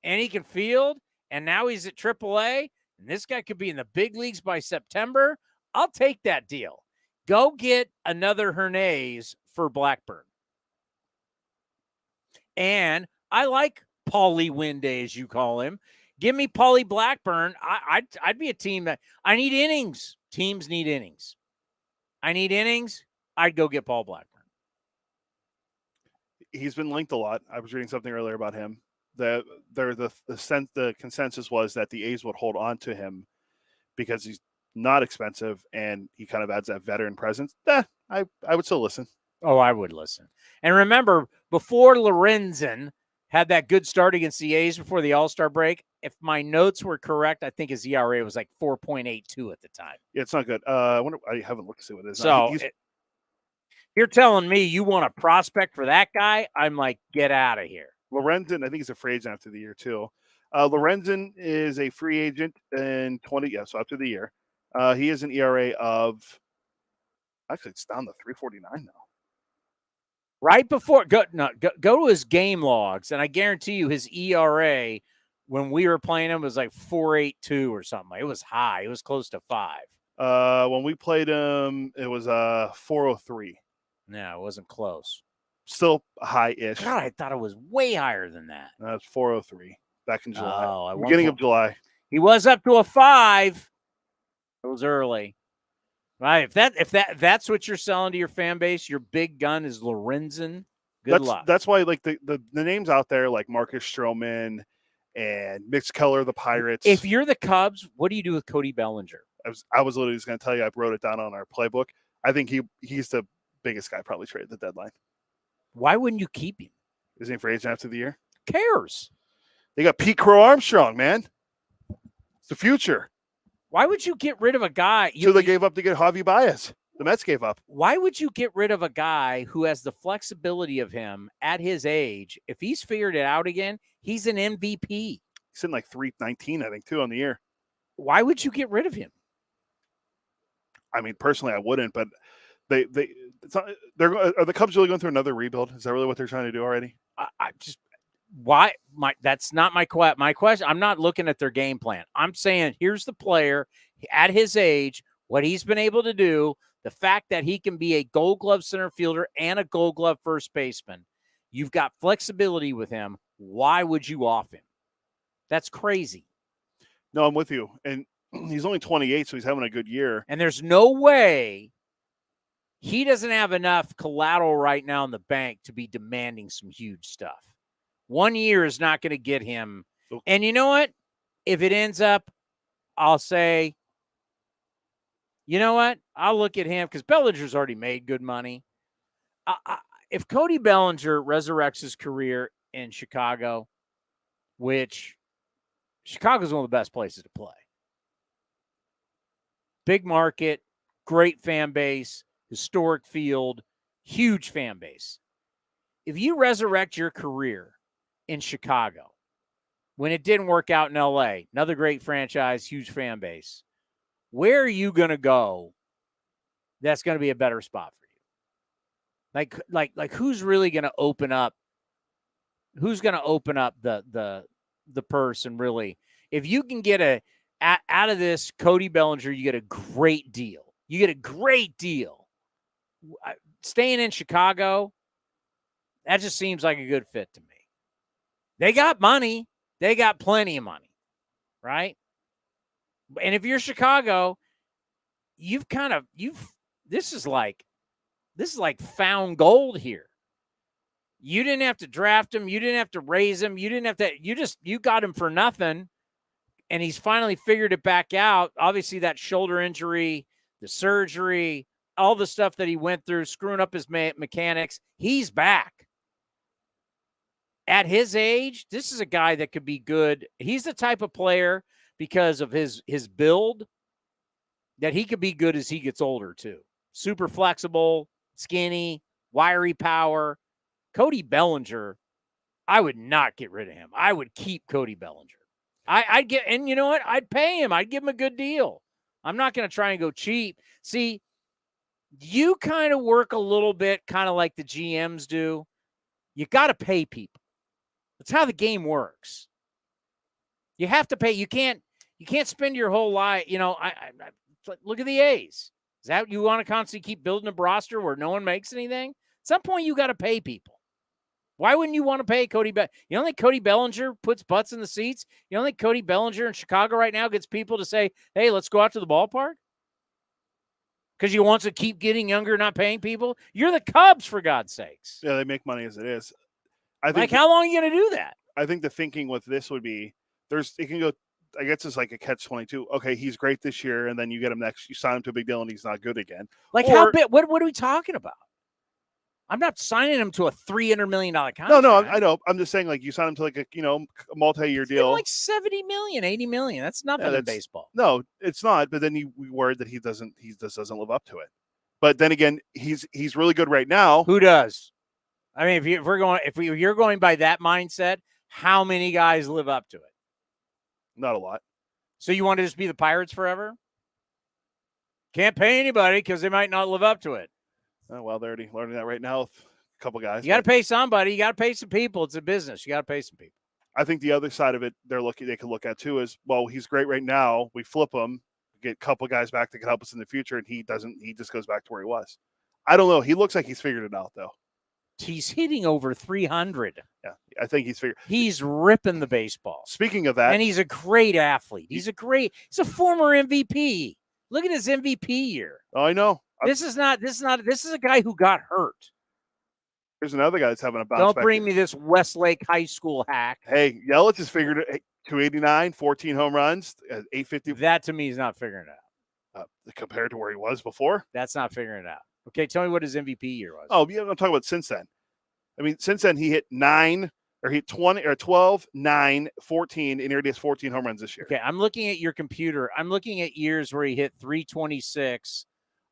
and he can field, and now he's at AAA, and this guy could be in the big leagues by September. I'll take that deal. Go get another Hernandez for Blackburn. And I like Paulie Winday, as you call him. Give me Paulie Blackburn. I'd be a team that I need innings. Teams need innings. I need innings. I'd go get Paul Blackburn. He's been linked a lot. I was reading something earlier about him. The consensus was that the A's would hold on to him because he's not expensive and he kind of adds that veteran presence. I would still listen. Oh, I would listen. And remember, before Lorenzen had that good start against the A's before the All-Star break, if my notes were correct, I think his ERA was like 4.82 at the time. Yeah, it's not good. I haven't looked to see what it is. So you're telling me you want a prospect for that guy? I'm like, get out of here. Lorenzen, I think he's a free agent after the year too. Lorenzen is a free agent in so after the year. He has an ERA of, actually it's down to 3.49 now. Right before, go to his game logs, and I guarantee you his ERA when we were playing him was like 4.82 or something. It was high. It was close to 5. When we played him, it was 4.03. No, it wasn't close. Still high-ish. God, I thought it was way higher than that. That's 4.03 back in July. Oh, beginning of July. He was up to a 5. It was early. Right. If that's what you're selling to your fan base, your big gun is Lorenzen. Good luck. That's why like the names out there like Marcus Stroman and Mitch Keller, the Pirates. If you're the Cubs, what do you do with Cody Bellinger? I was literally just going to tell you. I wrote it down on our playbook. I think he's the biggest guy probably traded at the deadline. Why wouldn't you keep him? Isn't he free agent after the year? Cares. They got Pete Crow Armstrong, man. It's the future. Why would you get rid of a guy? They gave up to get Javi Baez. The Mets gave up. Why would you get rid of a guy who has the flexibility of him at his age? If he's figured it out again, he's an MVP. He's in like 319, I think, too, on the year. Why would you get rid of him? I mean, personally, I wouldn't, but are the Cubs really going through another rebuild? Is that really what they're trying to do already? That's not my question. I'm not looking at their game plan. I'm saying here's the player at his age, what he's been able to do, the fact that he can be a Gold Glove center fielder and a Gold Glove first baseman. You've got flexibility with him. Why would you off him? That's crazy. No, I'm with you. And he's only 28, so he's having a good year. And there's no way he doesn't have enough collateral right now in the bank to be demanding some huge stuff. 1 year is not going to get him. And you know what? If it ends up, I'll say, you know what? I'll look at him because Bellinger's already made good money. If Cody Bellinger resurrects his career in Chicago, which Chicago's one of the best places to play. Big market, great fan base, historic field, huge fan base. If you resurrect your career in Chicago, when it didn't work out in LA, another great franchise, huge fan base, where are you going to go that's going to be a better spot for you? Like who's really going to open up? Who's going to open up the purse and really, if you can get out of this Cody Bellinger, you get a great deal. You get a great deal. Staying in Chicago, that just seems like a good fit to me. They got money. They got plenty of money, right? And if you're Chicago, this is like found gold here. You didn't have to draft him. You didn't have to raise him. You didn't have to, you got him for nothing. And he's finally figured it back out. Obviously that shoulder injury, the surgery, all the stuff that he went through, screwing up his mechanics, he's back. At his age, this is a guy that could be good. He's the type of player, because of his build, that he could be good as he gets older too. Super flexible, skinny, wiry power. Cody Bellinger, I would not get rid of him. I would keep Cody Bellinger. I'd get, and you know what? I'd pay him. I'd give him a good deal. I'm not going to try and go cheap. See, you kind of work a little bit kind of like the GMs do. You got to pay people. That's how the game works. You have to pay. You can't spend your whole life. You know, I look at the A's. Is that you want to constantly keep building a roster where no one makes anything? At some point, you got to pay people. Why wouldn't you want to pay Cody Bellinger? You don't think Cody Bellinger puts butts in the seats? You don't think Cody Bellinger in Chicago right now gets people to say, hey, let's go out to the ballpark? Because you want to keep getting younger, not paying people? You're the Cubs, for God's sakes. Yeah, they make money as it is. I think, how long are you going to do that? I think the thinking with this would be, it can go, I guess it's like a catch-22. Okay, he's great this year, and then you get him next, you sign him to a big deal, and he's not good again. Like how big? What are we talking about? I'm not signing him to a $300 million contract. No, I know. I'm just saying, like, you sign him to like a multi-year deal, like $70 million, $80 million. That's nothing in baseball. No, it's not. But then we worried that he just doesn't live up to it. But then again, he's really good right now. Who does? I mean, if you're going by that mindset, how many guys live up to it? Not a lot. So you want to just be the Pirates forever? Can't pay anybody because they might not live up to it. Oh, well, they're already learning that right now with a couple guys. You got to pay somebody. You got to pay some people. It's a business. You got to pay some people. I think the other side of it they could look at too is, well, he's great right now. We flip him, get a couple guys back that can help us in the future, and he just goes back to where he was. I don't know. He looks like he's figured it out, though. He's hitting over 300. Yeah, I think he's ripping the baseball. Speaking of that, and he's a great athlete. He's a former MVP. Look at his MVP year. Oh, I know. This is a guy who got hurt. There's another guy that's having a bounce Don't back bring me this Westlake High School hack. Hey, Yelich just figured it. 289, 14 home runs, 850. That to me is not figuring it out. Compared to where he was before? That's not figuring it out. Okay, tell me what his MVP year was. Oh, yeah, I'm talking about since then. I mean, since then he hit 12, 9, 14, and he already has 14 home runs this year. Okay, I'm looking at your computer. I'm looking at years where he hit 326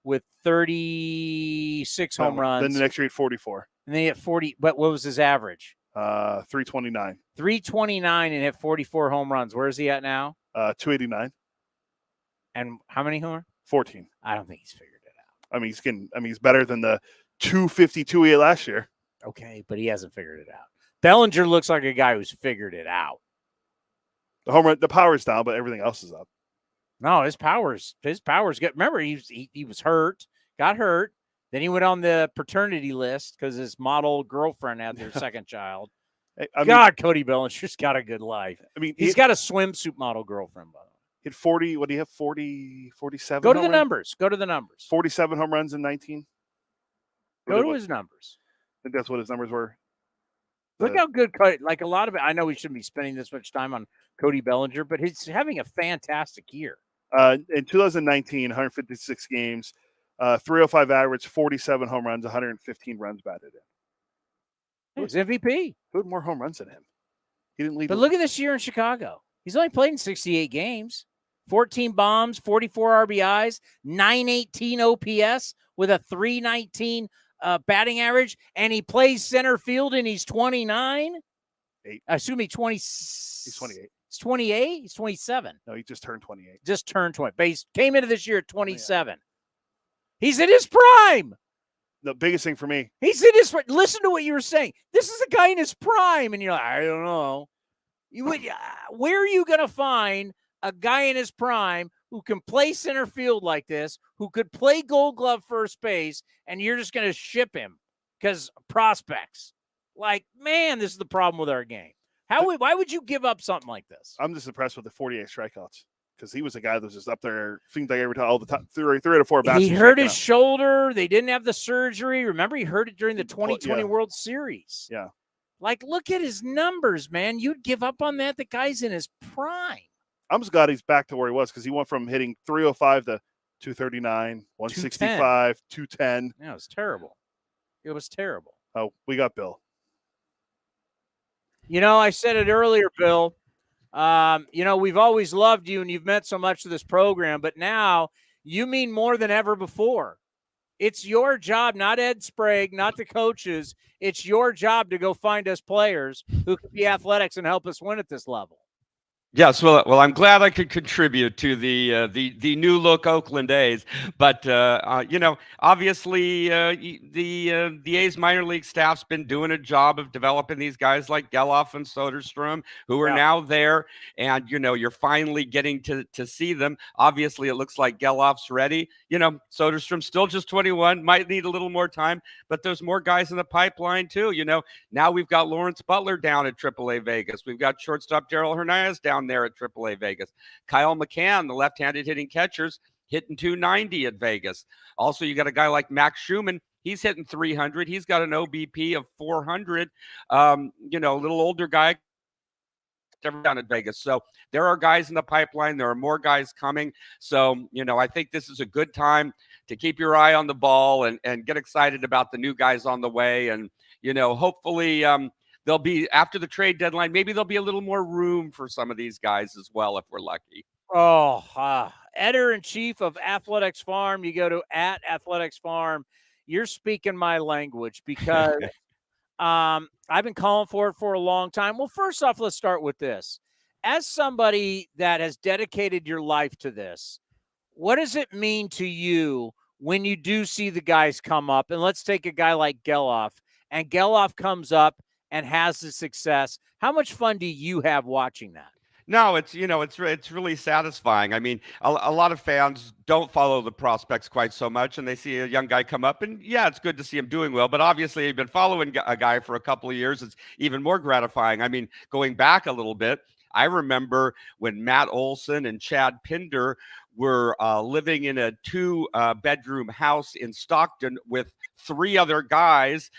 with 36 home runs. Then the next year he hit 44. And then he hit 40. But what was his average? 329. 329 and hit 44 home runs. Where is he at now? 289. And how many home? 14. I don't think he's figured it out. I mean, he's better than the 252 he had last year. Okay, but he hasn't figured it out. Bellinger looks like a guy who's figured it out. The home run, the power's down, but everything else is up. No, his power's good. Remember, he was hurt, got hurt. Then he went on the paternity list because his model girlfriend had their second child. God, Cody Bellinger's got a good life. I mean, he's got a swimsuit model girlfriend, by the way. Hit 40. What do you have? 47. Go to the numbers. 47 home runs in 19. Go to his numbers. I think that's what his numbers were. Look how good Cody. Like a lot of it. I know we shouldn't be spending this much time on Cody Bellinger, but he's having a fantastic year. In 2019, 156 games, 305 average, 47 home runs, 115 runs batted in. He's MVP. Who had more home runs than him? He didn't lead. But look at this year in Chicago. He's only played in 68 games, 14 bombs, 44 RBIs, 918 OPS with a 319 batting average, and he plays center field and he's 29. I assume he's 28. He's 28? He's 27. No, he just turned 28. Just turned 20. But he came into this year at 27. He's in his prime. The biggest thing for me. He's in his – listen to what you were saying. This is a guy in his prime, and you're like, I don't know. Where are you going to find a guy in his prime who can play center field like this, who could play Gold Glove first base, and you're just going to ship him because prospects? Like, man, this is the problem with our game. Why would you give up something like this? I'm just impressed with the 48 strikeouts because he was a guy that was just up there, seemed like every time, all the time, 3 out of 4 bats. He hurt his shoulder. They didn't have the surgery. Remember, he hurt it during the 2020 World Series. Yeah. Like, look at his numbers, man. You'd give up on that. The guy's in his prime. I'm just glad he's back to where he was because he went from hitting 305 to 239, 165, 210. Yeah, it was terrible. It was terrible. Oh, we got Bill. I said it earlier, Bill. We've always loved you and you've meant so much to this program, but now you mean more than ever before. It's your job, not Ed Sprague, not the coaches. It's your job to go find us players who can be athletics and help us win at this level. Yes, well, I'm glad I could contribute to the new look Oakland A's, but obviously the A's minor league staff's been doing a job of developing these guys like Geloff and Soderstrom, who are now there, and you're finally getting to see them. Obviously, it looks like Geloff's ready. Soderstrom's still just 21, might need a little more time, but there's more guys in the pipeline too. Now we've got Lawrence Butler down at AAA Vegas. We've got shortstop Darrell Hernandez down there at AAA Vegas. Kyle McCann, the left-handed hitting catchers, hitting 290 at Vegas. Also, you got a guy like Max Schumann. He's hitting 300. He's got an OBP of 400. A little older guy down at Vegas. So there are guys in the pipeline. There are more guys coming. So, I think this is a good time to keep your eye on the ball and get excited about the new guys on the way. And, hopefully there'll be, after the trade deadline, maybe there'll be a little more room for some of these guys as well, if we're lucky. Editor-in-chief of Athletics Farm. You go to @Athletics Farm. You're speaking my language because I've been calling for it for a long time. Well, first off, let's start with this. As somebody that has dedicated your life to this, what does it mean to you when you do see the guys come up? And let's take a guy like Geloff, and Geloff comes up and has the success. How much fun do you have watching that? No, it's really satisfying. I mean, a lot of fans don't follow the prospects quite so much, and they see a young guy come up, and yeah, it's good to see him doing well. But obviously, you've been following a guy for a couple of years. It's even more gratifying. I mean, going back a little bit, I remember when Matt Olson and Chad Pinder were living in a 2-bedroom house in Stockton with 3 other guys.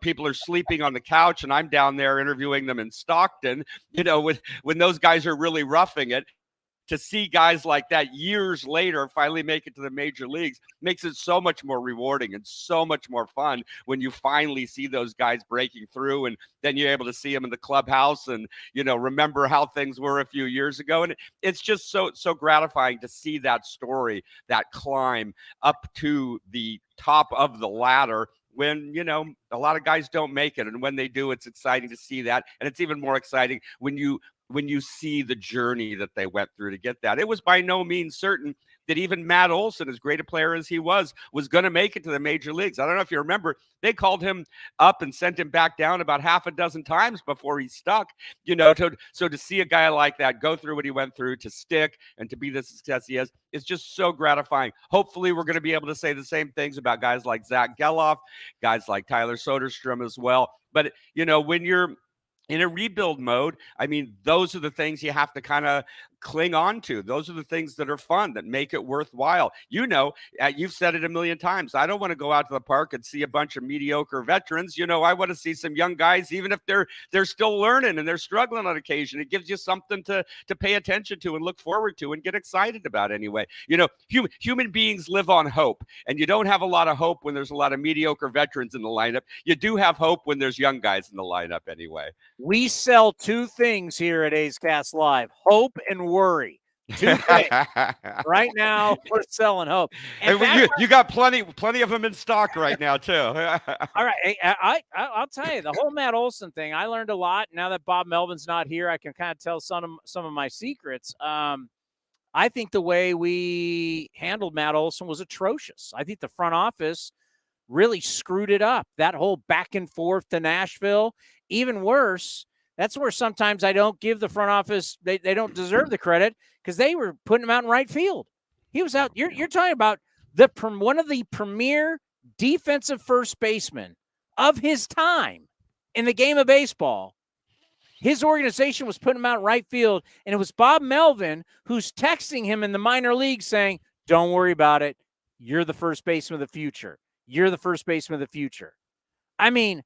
People are sleeping on the couch, and I'm down there interviewing them in Stockton, when those guys are really roughing it. To see guys like that years later finally make it to the major leagues makes it so much more rewarding and so much more fun when you finally see those guys breaking through, and then you're able to see them in the clubhouse and, remember how things were a few years ago. And it's just so gratifying to see that story, that climb up to the top of the ladder when, a lot of guys don't make it. And when they do, it's exciting to see that. And it's even more exciting when you see the journey that they went through to get that. It was by no means certain that even Matt Olson, as great a player as he was going to make it to the major leagues. I don't know if you remember, they called him up and sent him back down about half a dozen times before he stuck, so to see a guy like that go through what he went through, to stick and to be the success he has, it's just so gratifying. Hopefully we're going to be able to say the same things about guys like Zach Geloff, guys like Tyler Soderstrom as well. But, when you're in a rebuild mode, I mean, those are the things you have to kind of cling on to. Those are the things that are fun, that make it worthwhile. You've said it a million times. I don't want to go out to the park and see a bunch of mediocre veterans. I want to see some young guys, even if they're still learning and they're struggling on occasion. It gives you something to pay attention to and look forward to and get excited about anyway. Human beings live on hope, and you don't have a lot of hope when there's a lot of mediocre veterans in the lineup. You do have hope when there's young guys in the lineup anyway. We sell two things here at A's Cast Live: hope and worry. Two things. Right now, we're selling hope. And you got plenty of them in stock right now, too. All right. I'll tell you, the whole Matt Olson thing, I learned a lot. Now that Bob Melvin's not here, I can kind of tell some of my secrets. I think the way we handled Matt Olson was atrocious. I think the front office really screwed it up. That whole back and forth to Nashville, even worse. That's where sometimes I don't give the front office, they don't deserve the credit, because they were putting him out in right field. He was out. You're talking about one of the premier defensive first basemen of his time in the game of baseball. His organization was putting him out in right field, and it was Bob Melvin who's texting him in the minor leagues saying, "Don't worry about it. You're the first baseman of the future. You're the first baseman of the future." I mean,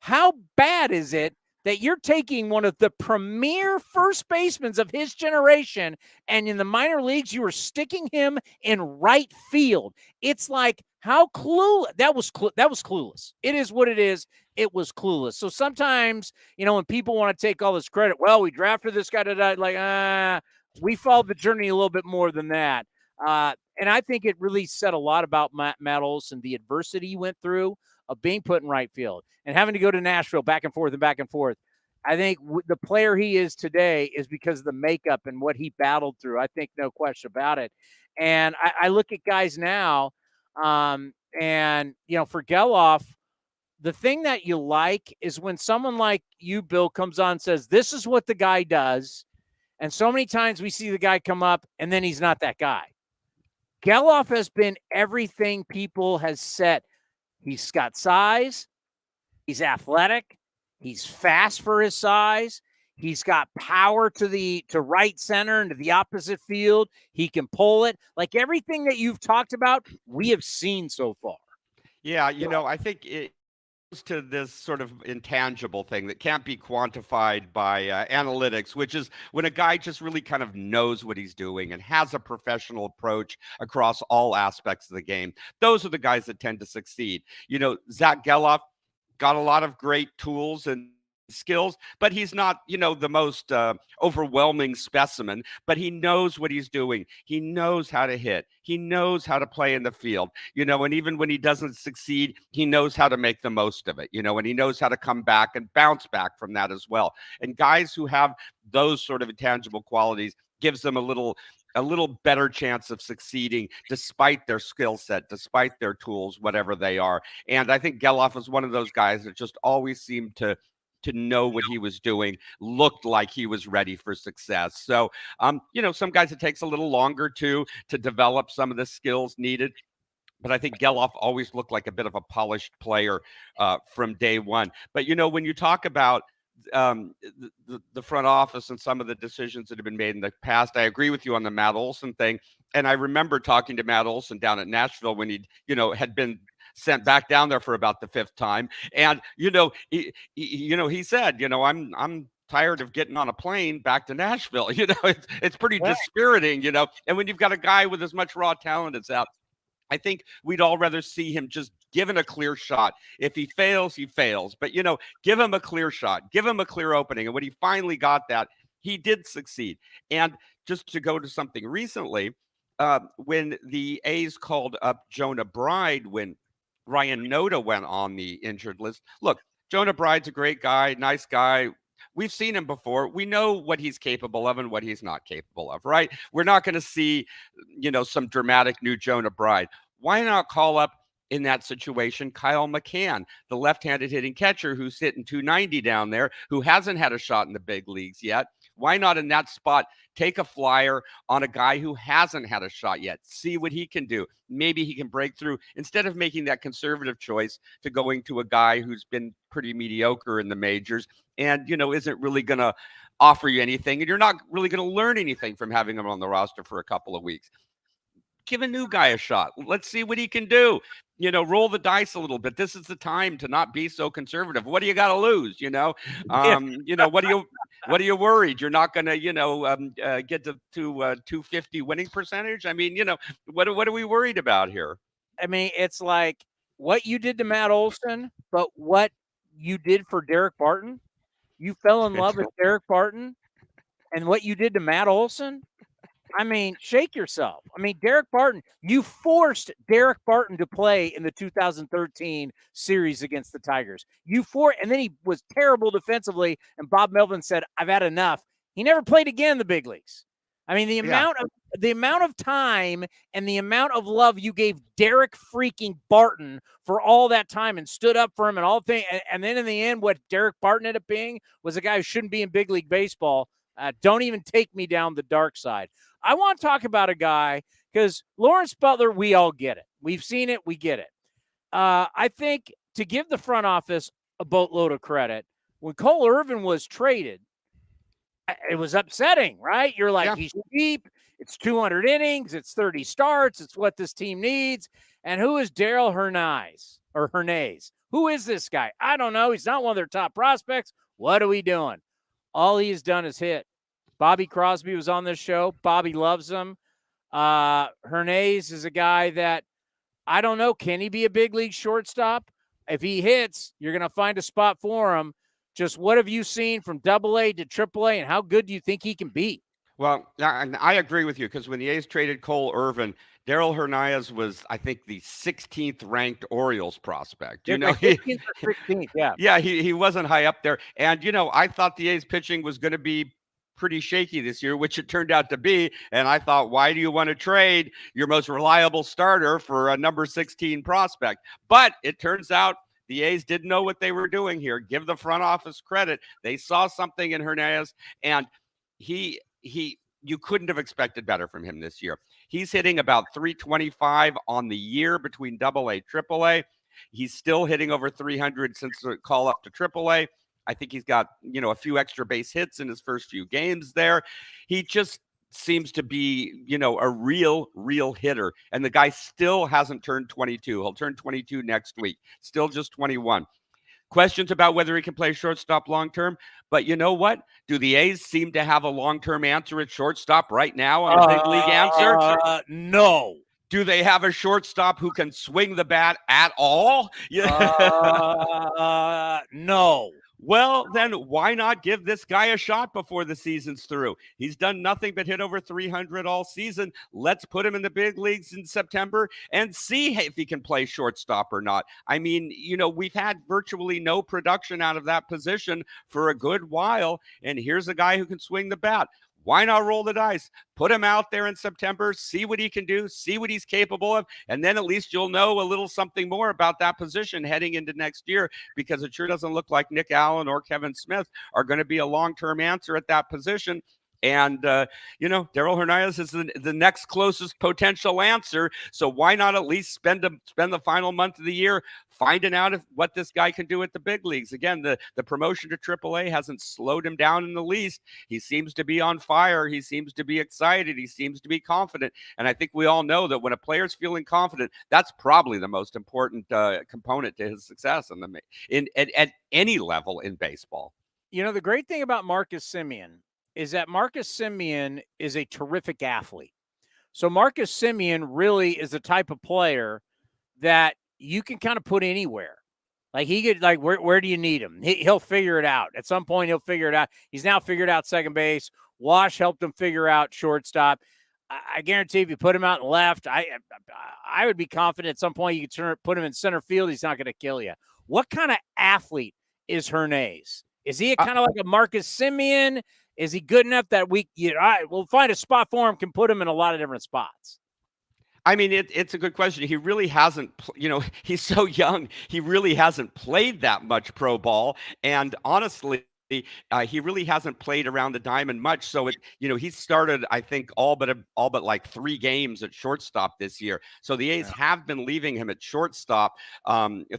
how bad is it that you're taking one of the premier first basemen of his generation, and in the minor leagues, you are sticking him in right field? It's like, how clueless. That was clueless. It is what it is. It was clueless. So sometimes, when people want to take all this credit, well, we drafted this guy to we followed the journey a little bit more than that. And I think it really said a lot about Matt Olson, the adversity he went through of being put in right field and having to go to Nashville back and forth and back and forth. I think the player he is today is because of the makeup and what he battled through. I think no question about it. And I look at guys now, and for Geloff, the thing that you like is when someone like you, Bill, comes on and says, this is what the guy does. And so many times we see the guy come up and then he's not that guy. Geloff has been everything people has said. He's got size. He's athletic. He's fast for his size. He's got power to right center and to the opposite field. He can pull it. Like everything that you've talked about, we have seen so far. Yeah, I think it goes to this sort of intangible thing that can't be quantified by analytics, which is when a guy just really kind of knows what he's doing and has a professional approach across all aspects of the game. Those are the guys that tend to succeed. Zach Geloff got a lot of great tools and skills, but he's not, the most overwhelming specimen, but he knows what he's doing. He knows how to hit. He knows how to play in the field, and even when he doesn't succeed, he knows how to make the most of it, and he knows how to come back and bounce back from that as well. And guys who have those sort of intangible qualities gives them a little better chance of succeeding despite their skill set, despite their tools, whatever they are. And I think Geloff is one of those guys that just always seemed to know what he was doing, looked like he was ready for success. So, some guys it takes a little longer to develop some of the skills needed. But I think Geloff always looked like a bit of a polished player from day one. But, when you talk about the front office and some of the decisions that have been made in the past, I agree with you on the Matt Olson thing. And I remember talking to Matt Olson down at Nashville when he, had been sent back down there for about the fifth time. And, he said, I'm tired of getting on a plane back to Nashville. It's pretty dispiriting, and when you've got a guy with as much raw talent as that, I think we'd all rather see him just given a clear shot. If he fails, he fails. But, give him a clear shot. Give him a clear opening. And when he finally got that, he did succeed. And just to go to something recently, when the A's called up Jonah Bride when Ryan Noda went on the injured list. Look, Jonah Bride's a great guy, nice guy. We've seen him before. We know what he's capable of and what he's not capable of, right? We're not going to see, some dramatic new Jonah Bride. Why not call up in that situation Kyle McCann, the left-handed hitting catcher who's hitting 290 down there, who hasn't had a shot in the big leagues yet, Why not in that spot take a flyer on a guy who hasn't had a shot yet, see what he can do. Maybe he can break through instead of making that conservative choice to going to a guy who's been pretty mediocre in the majors and, isn't really going to offer you anything. And you're not really going to learn anything from having him on the roster for a couple of weeks. Give a new guy a shot. Let's see what he can do. Roll the dice a little bit. This is the time to not be so conservative. What do you got to lose? What are you worried? You're not going to, get to 250 winning percentage. I mean, what are we worried about here? I mean, it's like what you did to Matt Olson, but what you did for Derek Barton. You fell in love with Derek Barton, and what you did to Matt Olson. I mean, shake yourself. I mean, Derek Barton, you forced Derek Barton to play in the 2013 series against the Tigers. And then he was terrible defensively, and Bob Melvin said, I've had enough. He never played again in the big leagues. I mean, the amount of time and the amount of love you gave Derek freaking Barton for all that time and stood up for him and all things. And then in the end, what Derek Barton ended up being was a guy who shouldn't be in big league baseball. Don't even take me down the dark side. I want to talk about a guy because Lawrence Butler, we all get it. We've seen it. We get it. I think to give the front office a boatload of credit, when Cole Irvin was traded, it was upsetting, right? You're like, he's cheap. It's 200 innings. It's 30 starts. It's what this team needs. And who is Darell Hernandez? Who is this guy? I don't know. He's not one of their top prospects. What are we doing? All he has done is hit. Bobby Crosby was on this show. Bobby loves him. Hernandez is a guy that, I don't know, can he be a big league shortstop? If he hits, you're going to find a spot for him. Just what have you seen from AA to AAA, and how good do you think he can be? Well, I agree with you because when the A's traded Cole Irvin, Darell Hernandez was, I think, the 16th ranked Orioles prospect. 15th or 16th, yeah. Yeah, he wasn't high up there. And, I thought the A's pitching was going to be pretty shaky this year, which it turned out to be. And I thought, why do you want to trade your most reliable starter for a number 16 prospect? But it turns out the A's didn't know what they were doing here. Give the front office credit. They saw something in Hernandez, and you couldn't have expected better from him this year. He's hitting about 325 on the year between AA, AAA. He's still hitting over 300 since the call up to AAA. I think he's got, a few extra base hits in his first few games there. He just seems to be, a real hitter. And the guy still hasn't turned 22. He'll turn 22 next week. Still just 21. Questions about whether he can play shortstop long-term. But you know what? Do the A's seem to have a long-term answer at shortstop right now on the big league answer? No. Do they have a shortstop who can swing the bat at all? No. Well, then why not give this guy a shot before the season's through? He's done nothing but hit over 300 all season. Let's put him in the big leagues in September and see if he can play shortstop or not. I mean, we've had virtually no production out of that position for a good while, and here's a guy who can swing the bat. Why not roll the dice? Put him out there in September, see what he can do, see what he's capable of, and then at least you'll know a little something more about that position heading into next year, because it sure doesn't look like Nick Allen or Kevin Smith are going to be a long-term answer at that position. And, Darell Hernandez is the next closest potential answer. So why not at least spend the final month of the year finding out what this guy can do at the big leagues? Again, the promotion to AAA hasn't slowed him down in the least. He seems to be on fire. He seems to be excited. He seems to be confident. And I think we all know that when a player's feeling confident, that's probably the most important component to his success at any level in baseball. The great thing about Marcus Semien is that Marcus Semien is a terrific athlete. So Marcus Semien really is the type of player that you can kind of put anywhere. Like he could, where do you need him? He'll figure it out. At some point, he'll figure it out. He's now figured out second base. Wash helped him figure out shortstop. I guarantee if you put him out in left, I would be confident at some point you could put him in center field. He's not going to kill you. What kind of athlete is Hernandez? Is he kind of like a Marcus Semien? Is he good enough that we'll find a spot for him, can put him in a lot of different spots? I mean, it's a good question. He really hasn't, he's so young. He really hasn't played that much pro ball. And honestly, he really hasn't played around the diamond much. So he's started, I think, all but like 3 games at shortstop this year. So the A's have been leaving him at shortstop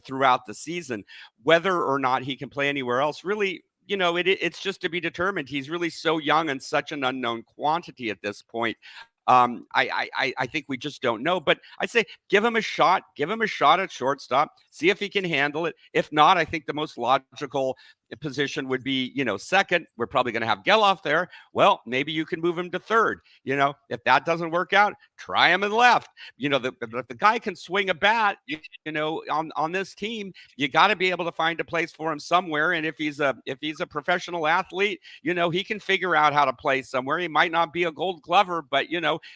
throughout the season. Whether or not he can play anywhere else, really, it's just to be determined. He's really so young and such an unknown quantity at this point. I think we just don't know, but I say give him a shot at shortstop, see if he can handle it. If not, I think the most logical position would be, second. We're probably going to have Geloff there. Well, maybe you can move him to third. If that doesn't work out, try him in left. If the guy can swing a bat, on this team, you got to be able to find a place for him somewhere. And if he's a professional athlete, he can figure out how to play somewhere. He might not be a Gold Glover, but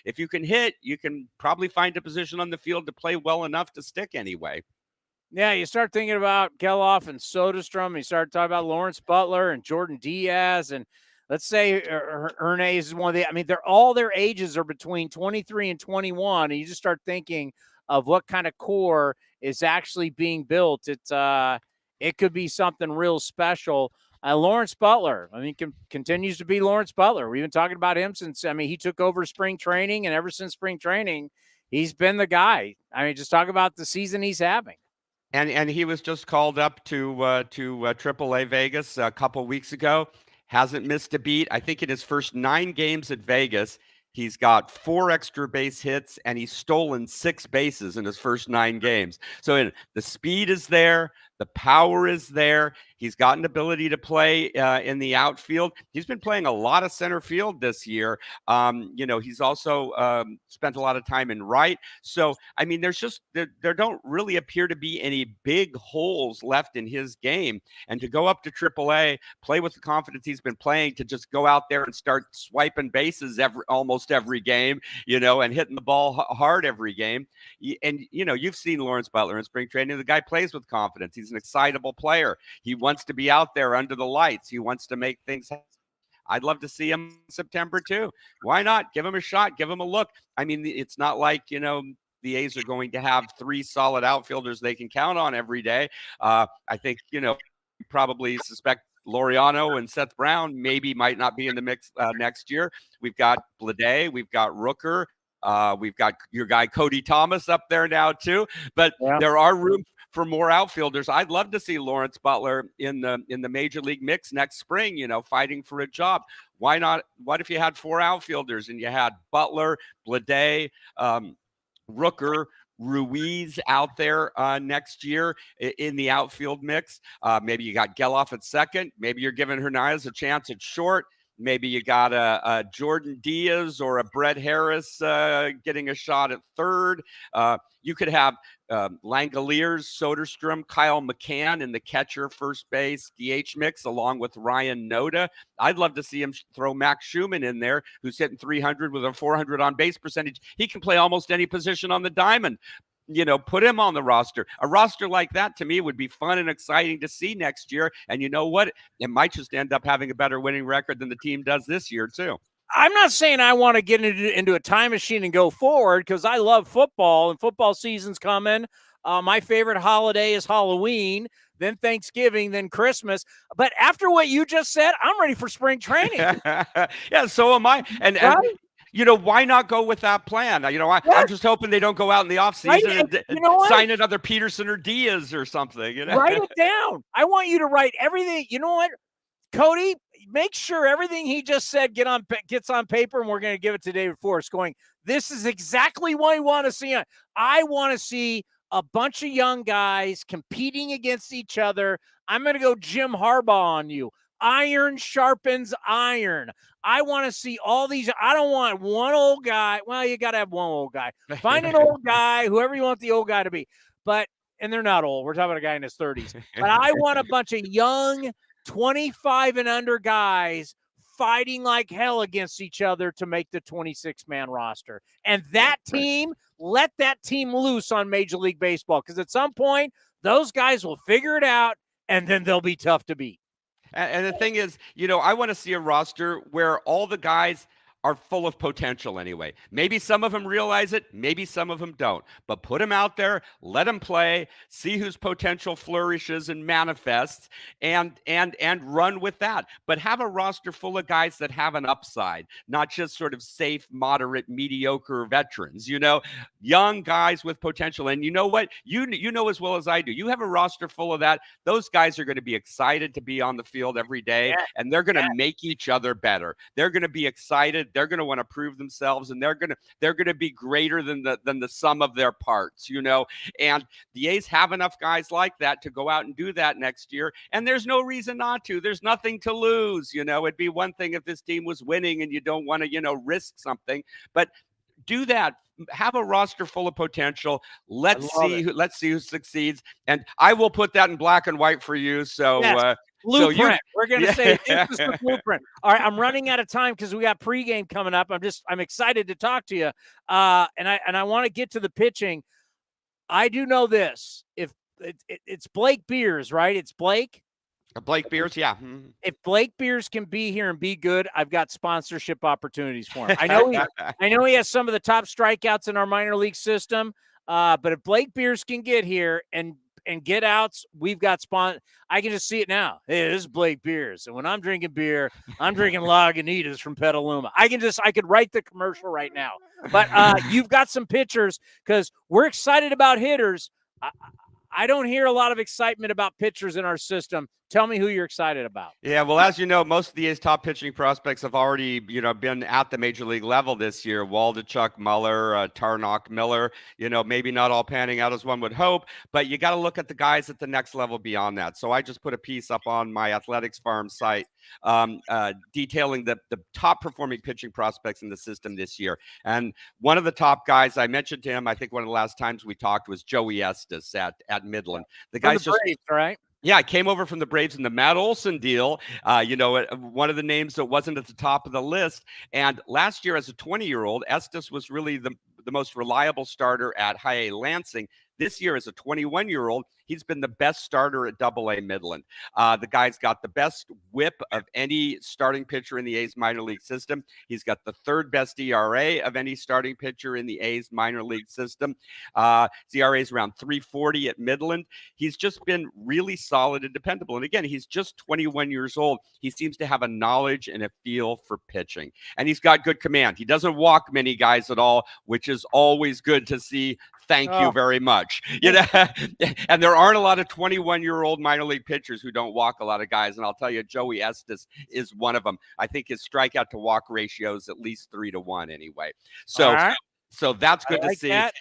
if you can hit, you can probably find a position on the field to play well enough to stick anyway. Yeah, you start thinking about Geloff and Soderstrom, and you start talking about Lawrence Butler and Jordan Diaz, and let's say Hernandez is one of the. They're all their ages are between 23 and 21, and you just start thinking of what kind of core is actually being built. It could be something real special. Lawrence Butler, continues to be Lawrence Butler. We've been talking about him since he took over spring training, and ever since spring training, he's been the guy. Just talk about the season he's having. And he was just called up to AAA Vegas a couple weeks ago. Hasn't missed a beat. I think in his first 9 games at Vegas, he's got 4 extra base hits, and he's stolen 6 bases in his first 9 games. So the speed is there. The power is there. He's got an ability to play in the outfield. He's been playing a lot of center field this year. He's also spent a lot of time in right. So, there don't really appear to be any big holes left in his game. And to go up to AAA, play with the confidence he's been playing, to just go out there and start swiping bases almost every game, and hitting the ball hard every game. And, you've seen Lawrence Butler in spring training. The guy plays with confidence. He's an excitable player. He wants to be out there under the lights. He wants to make things happen. I'd love to see him in September too. Why not? Give him a shot. Give him a look. It's not like, the A's are going to have 3 solid outfielders they can count on every day. I think, probably suspect Laureano and Seth Brown might not be in the mix next year. We've got Blade. We've got Rooker. We've got your guy Cody Thomas up there now too. But there are room for more outfielders. I'd love to see Lawrence Butler in the major league mix next spring, fighting for a job. Why not? What if you had 4 outfielders and you had Butler, Blade, Rooker, Ruiz out there next year in the outfield mix? Maybe you got Geloff at second. Maybe you're giving Hernandez a chance at short. Maybe you got a Jordan Diaz or a Brett Harris getting a shot at third. You could have Langoliers, Soderstrom, Kyle McCann in the catcher, first base, DH mix, along with Ryan Noda. I'd love to see him throw Max Schumann in there, who's hitting 300 with a 400 on base percentage. He can play almost any position on the diamond. Put him on the roster. A roster like that, to me, would be fun and exciting to see next year. And you know what? It might just end up having a better winning record than the team does this year, too. I'm not saying I want to get into a time machine and go forward, because I love football, and football season's coming. My favorite holiday is Halloween, then Thanksgiving, then Christmas. But after what you just said, I'm ready for spring training. Yeah, so am I. And why not go with that plan? I'm just hoping they don't go out in the offseason and sign another Peterson or Diaz or something. Write it down. I want you to write everything. You know what, Cody? Make sure everything he just said gets on paper, and we're going to give it to David Forrest going, this is exactly what I want to see. I want to see a bunch of young guys competing against each other. I'm going to go Jim Harbaugh on you. Iron sharpens iron. I want to see all these. I don't want one old guy. Well, you got to have one old guy. Find an old guy, whoever you want the old guy to be. And they're not old. We're talking about a guy in his 30s. But I want a bunch of young 25 and under guys fighting like hell against each other to make the 26-man roster. And that team, let that team loose on Major League Baseball, because at some point, those guys will figure it out, and then they'll be tough to beat. And the thing is, I want to see a roster where all the guys are full of potential anyway. Maybe some of them realize it, maybe some of them don't. But put them out there, let them play, see whose potential flourishes and manifests, and run with that. But have a roster full of guys that have an upside, not just sort of safe, moderate, mediocre veterans. Young guys with potential. And you know what? You know as well as I do. You have a roster full of that. Those guys are going to be excited to be on the field every day, and they're going to make each other better. They're going to be excited. They're going to want to prove themselves, and they're going to be greater than the sum of their parts, And the A's have enough guys like that to go out and do that next year, and there's no reason not to. There's nothing to lose. It'd be one thing if this team was winning and you don't want to, risk something, but do that. Have a roster full of potential. Let's see who succeeds, and I will put that in black and white for you. So. Yes. Blueprint. We're going to say this is the blueprint. All right, I'm running out of time because we got pregame coming up. I'm excited to talk to you, and I want to get to the pitching. I do know this. If it's Blake Beers, right? It's Blake. Blake Beers, yeah. If Blake Beers can be here and be good, I've got sponsorship opportunities for him. I know he has some of the top strikeouts in our minor league system, but if Blake Beers can get here and get outs, we've got I can just see it now. Hey, this is Blake Beers. And when I'm drinking beer, I'm drinking Lagunitas from Petaluma. I could write the commercial right now. But you've got some pitchers because we're excited about hitters. I don't hear a lot of excitement about pitchers in our system. Tell me who you're excited about. Yeah, well, as you know, most of the A's top pitching prospects have already, been at the major league level this year. Waldichuk, Muller, Tarnock, Miller, maybe not all panning out as one would hope, but you got to look at the guys at the next level beyond that. So I just put a piece up on my Athletics Farm site detailing the top performing pitching prospects in the system this year. And one of the top guys, I mentioned to him, I think one of the last times we talked was Joey Estes at Midland. The guy's just Braves, right? Yeah, I came over from the Braves in the Matt Olson deal. One of the names that wasn't at the top of the list. And last year, as a 20-year-old, Estes was really the most reliable starter at High A Lansing. This year, as a 21-year-old, he's been the best starter at Double-A Midland. The guy's got the best whip of any starting pitcher in the A's minor league system. He's got the third best ERA of any starting pitcher in the A's minor league system. His ERA is around 3.40 at Midland. He's just been really solid and dependable. And again, he's just 21 years old. He seems to have a knowledge and a feel for pitching. And he's got good command. He doesn't walk many guys at all, which is always good to see. Thank you very much. And there aren't a lot of 21-year-old minor league pitchers who don't walk a lot of guys. And I'll tell you, Joey Estes is one of them. I think his strikeout to walk ratio is at least 3-1 anyway. So that's good to see. That.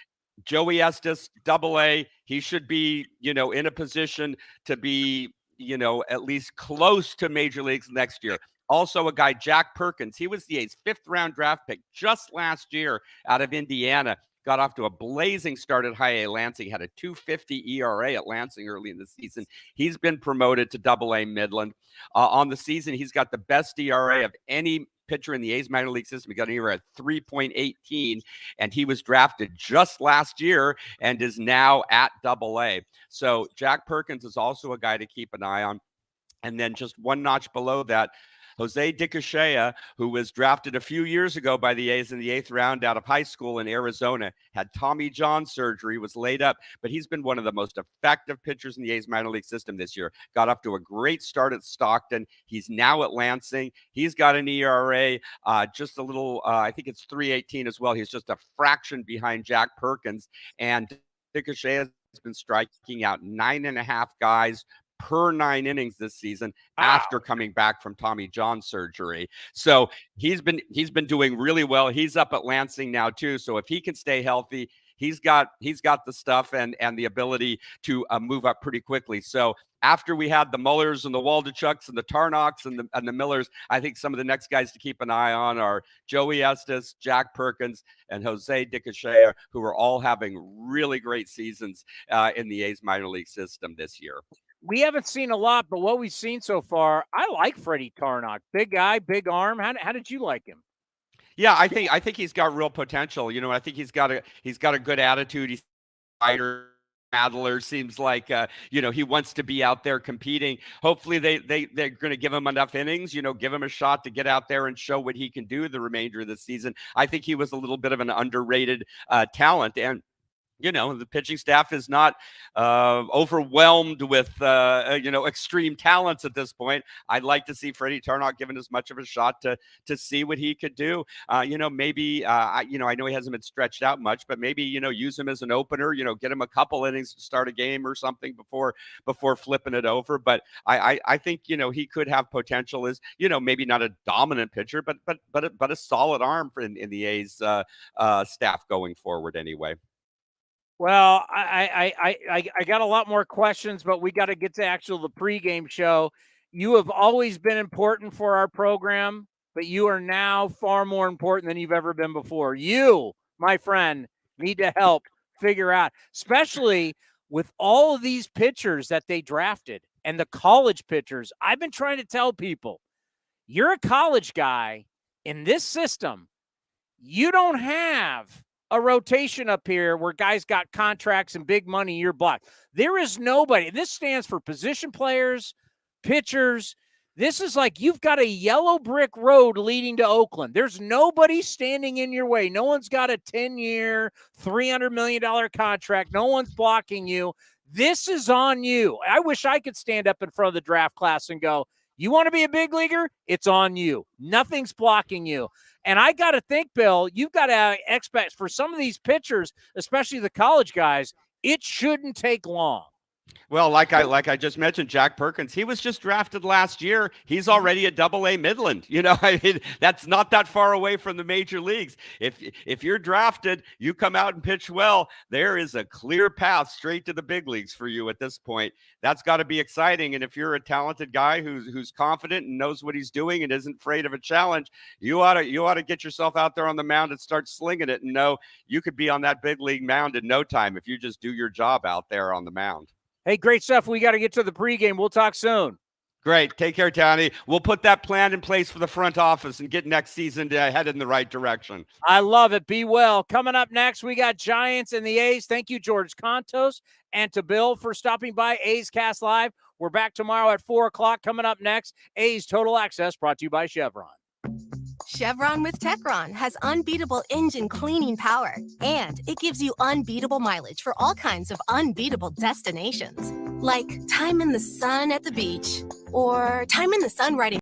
Joey Estes, Double-A, he should be, in a position to be, at least close to major leagues next year. Also, a guy, Jack Perkins. He was the A's 5th-round draft pick just last year out of Indiana. Got off to a blazing start at High A Lansing, had a 2.50 ERA at Lansing early in the season. He's been promoted to Double-A Midland. On the season, he's got the best ERA of any pitcher in the A's minor league system. He got an ERA at 3.18, and he was drafted just last year and is now at Double-A. So Jack Perkins is also a guy to keep an eye on. And then just one notch below that, Jose Dicachea, who was drafted a few years ago by the A's in the 8th round out of high school in Arizona, had Tommy John surgery, was laid up, but he's been one of the most effective pitchers in the A's minor league system this year. Got off to a great start at Stockton. He's now at Lansing. He's got an ERA just a little, I think it's 3.18 as well. He's just a fraction behind Jack Perkins, and Dicachea has been striking out 9.5 guys per 9 innings this season after coming back from Tommy John surgery. So he's been doing really well. He's up at Lansing now too. So if he can stay healthy, he's got the stuff and the ability to move up pretty quickly. So after we had the Mullers and the Waldichuks and the Tarnocks and the Millers, I think some of the next guys to keep an eye on are Joey Estes, Jack Perkins, and Jose Dicachea, who are all having really great seasons in the A's minor league system this year. We haven't seen a lot, but what we've seen so far, I like Freddie Tarnock. Big guy, big arm. How did you like him? Yeah, I think he's got real potential. I think he's got a good attitude. He's a fighter. Adler seems like he wants to be out there competing. Hopefully they're going to give him enough innings, give him a shot to get out there and show what he can do the remainder of the season. I think he was a little bit of an underrated talent, and the pitching staff is not overwhelmed with, extreme talents at this point. I'd like to see Freddie Tarnok given as much of a shot to see what he could do. Maybe, I know he hasn't been stretched out much, but maybe, use him as an opener, get him a couple innings to start a game or something before flipping it over. But I think, he could have potential as, maybe not a dominant pitcher, but a solid arm in the A's staff going forward anyway. Well, I got a lot more questions, but we got to get to the pregame show. You have always been important for our program, but you are now far more important than you've ever been before. You, my friend, need to help figure out, especially with all of these pitchers that they drafted and the college pitchers. I've been trying to tell people, you're a college guy in this system. You don't have a rotation up here where guys got contracts and big money, you're blocked. There is nobody. This stands for position players, pitchers. This is like you've got a yellow brick road leading to Oakland. There's nobody standing in your way. No one's got a 10-year, $300 million contract. No one's blocking you. This is on you. I wish I could stand up in front of the draft class and go, you want to be a big leaguer? It's on you. Nothing's blocking you. And I got to think, Bill, you've got to expect for some of these pitchers, especially the college guys, it shouldn't take long. Well, like I just mentioned, Jack Perkins, he was just drafted last year. He's already a Double-A Midland. That's not that far away from the major leagues. If you're drafted, you come out and pitch well, there is a clear path straight to the big leagues for you at this point. That's got to be exciting. And if you're a talented guy who's confident and knows what he's doing and isn't afraid of a challenge, you ought to get yourself out there on the mound and start slinging it and know you could be on that big league mound in no time if you just do your job out there on the mound. Hey, great stuff. We got to get to the pregame. We'll talk soon. Great. Take care, Tony. We'll put that plan in place for the front office and get next season to head in the right direction. I love it. Be well. Coming up next, we got Giants and the A's. Thank you, George Contos, and to Bill for stopping by. A's Cast Live. We're back tomorrow at 4 o'clock. Coming up next, A's Total Access, brought to you by Chevron. Chevron with Techron has unbeatable engine cleaning power, and it gives you unbeatable mileage for all kinds of unbeatable destinations, like time in the sun at the beach or time in the sun riding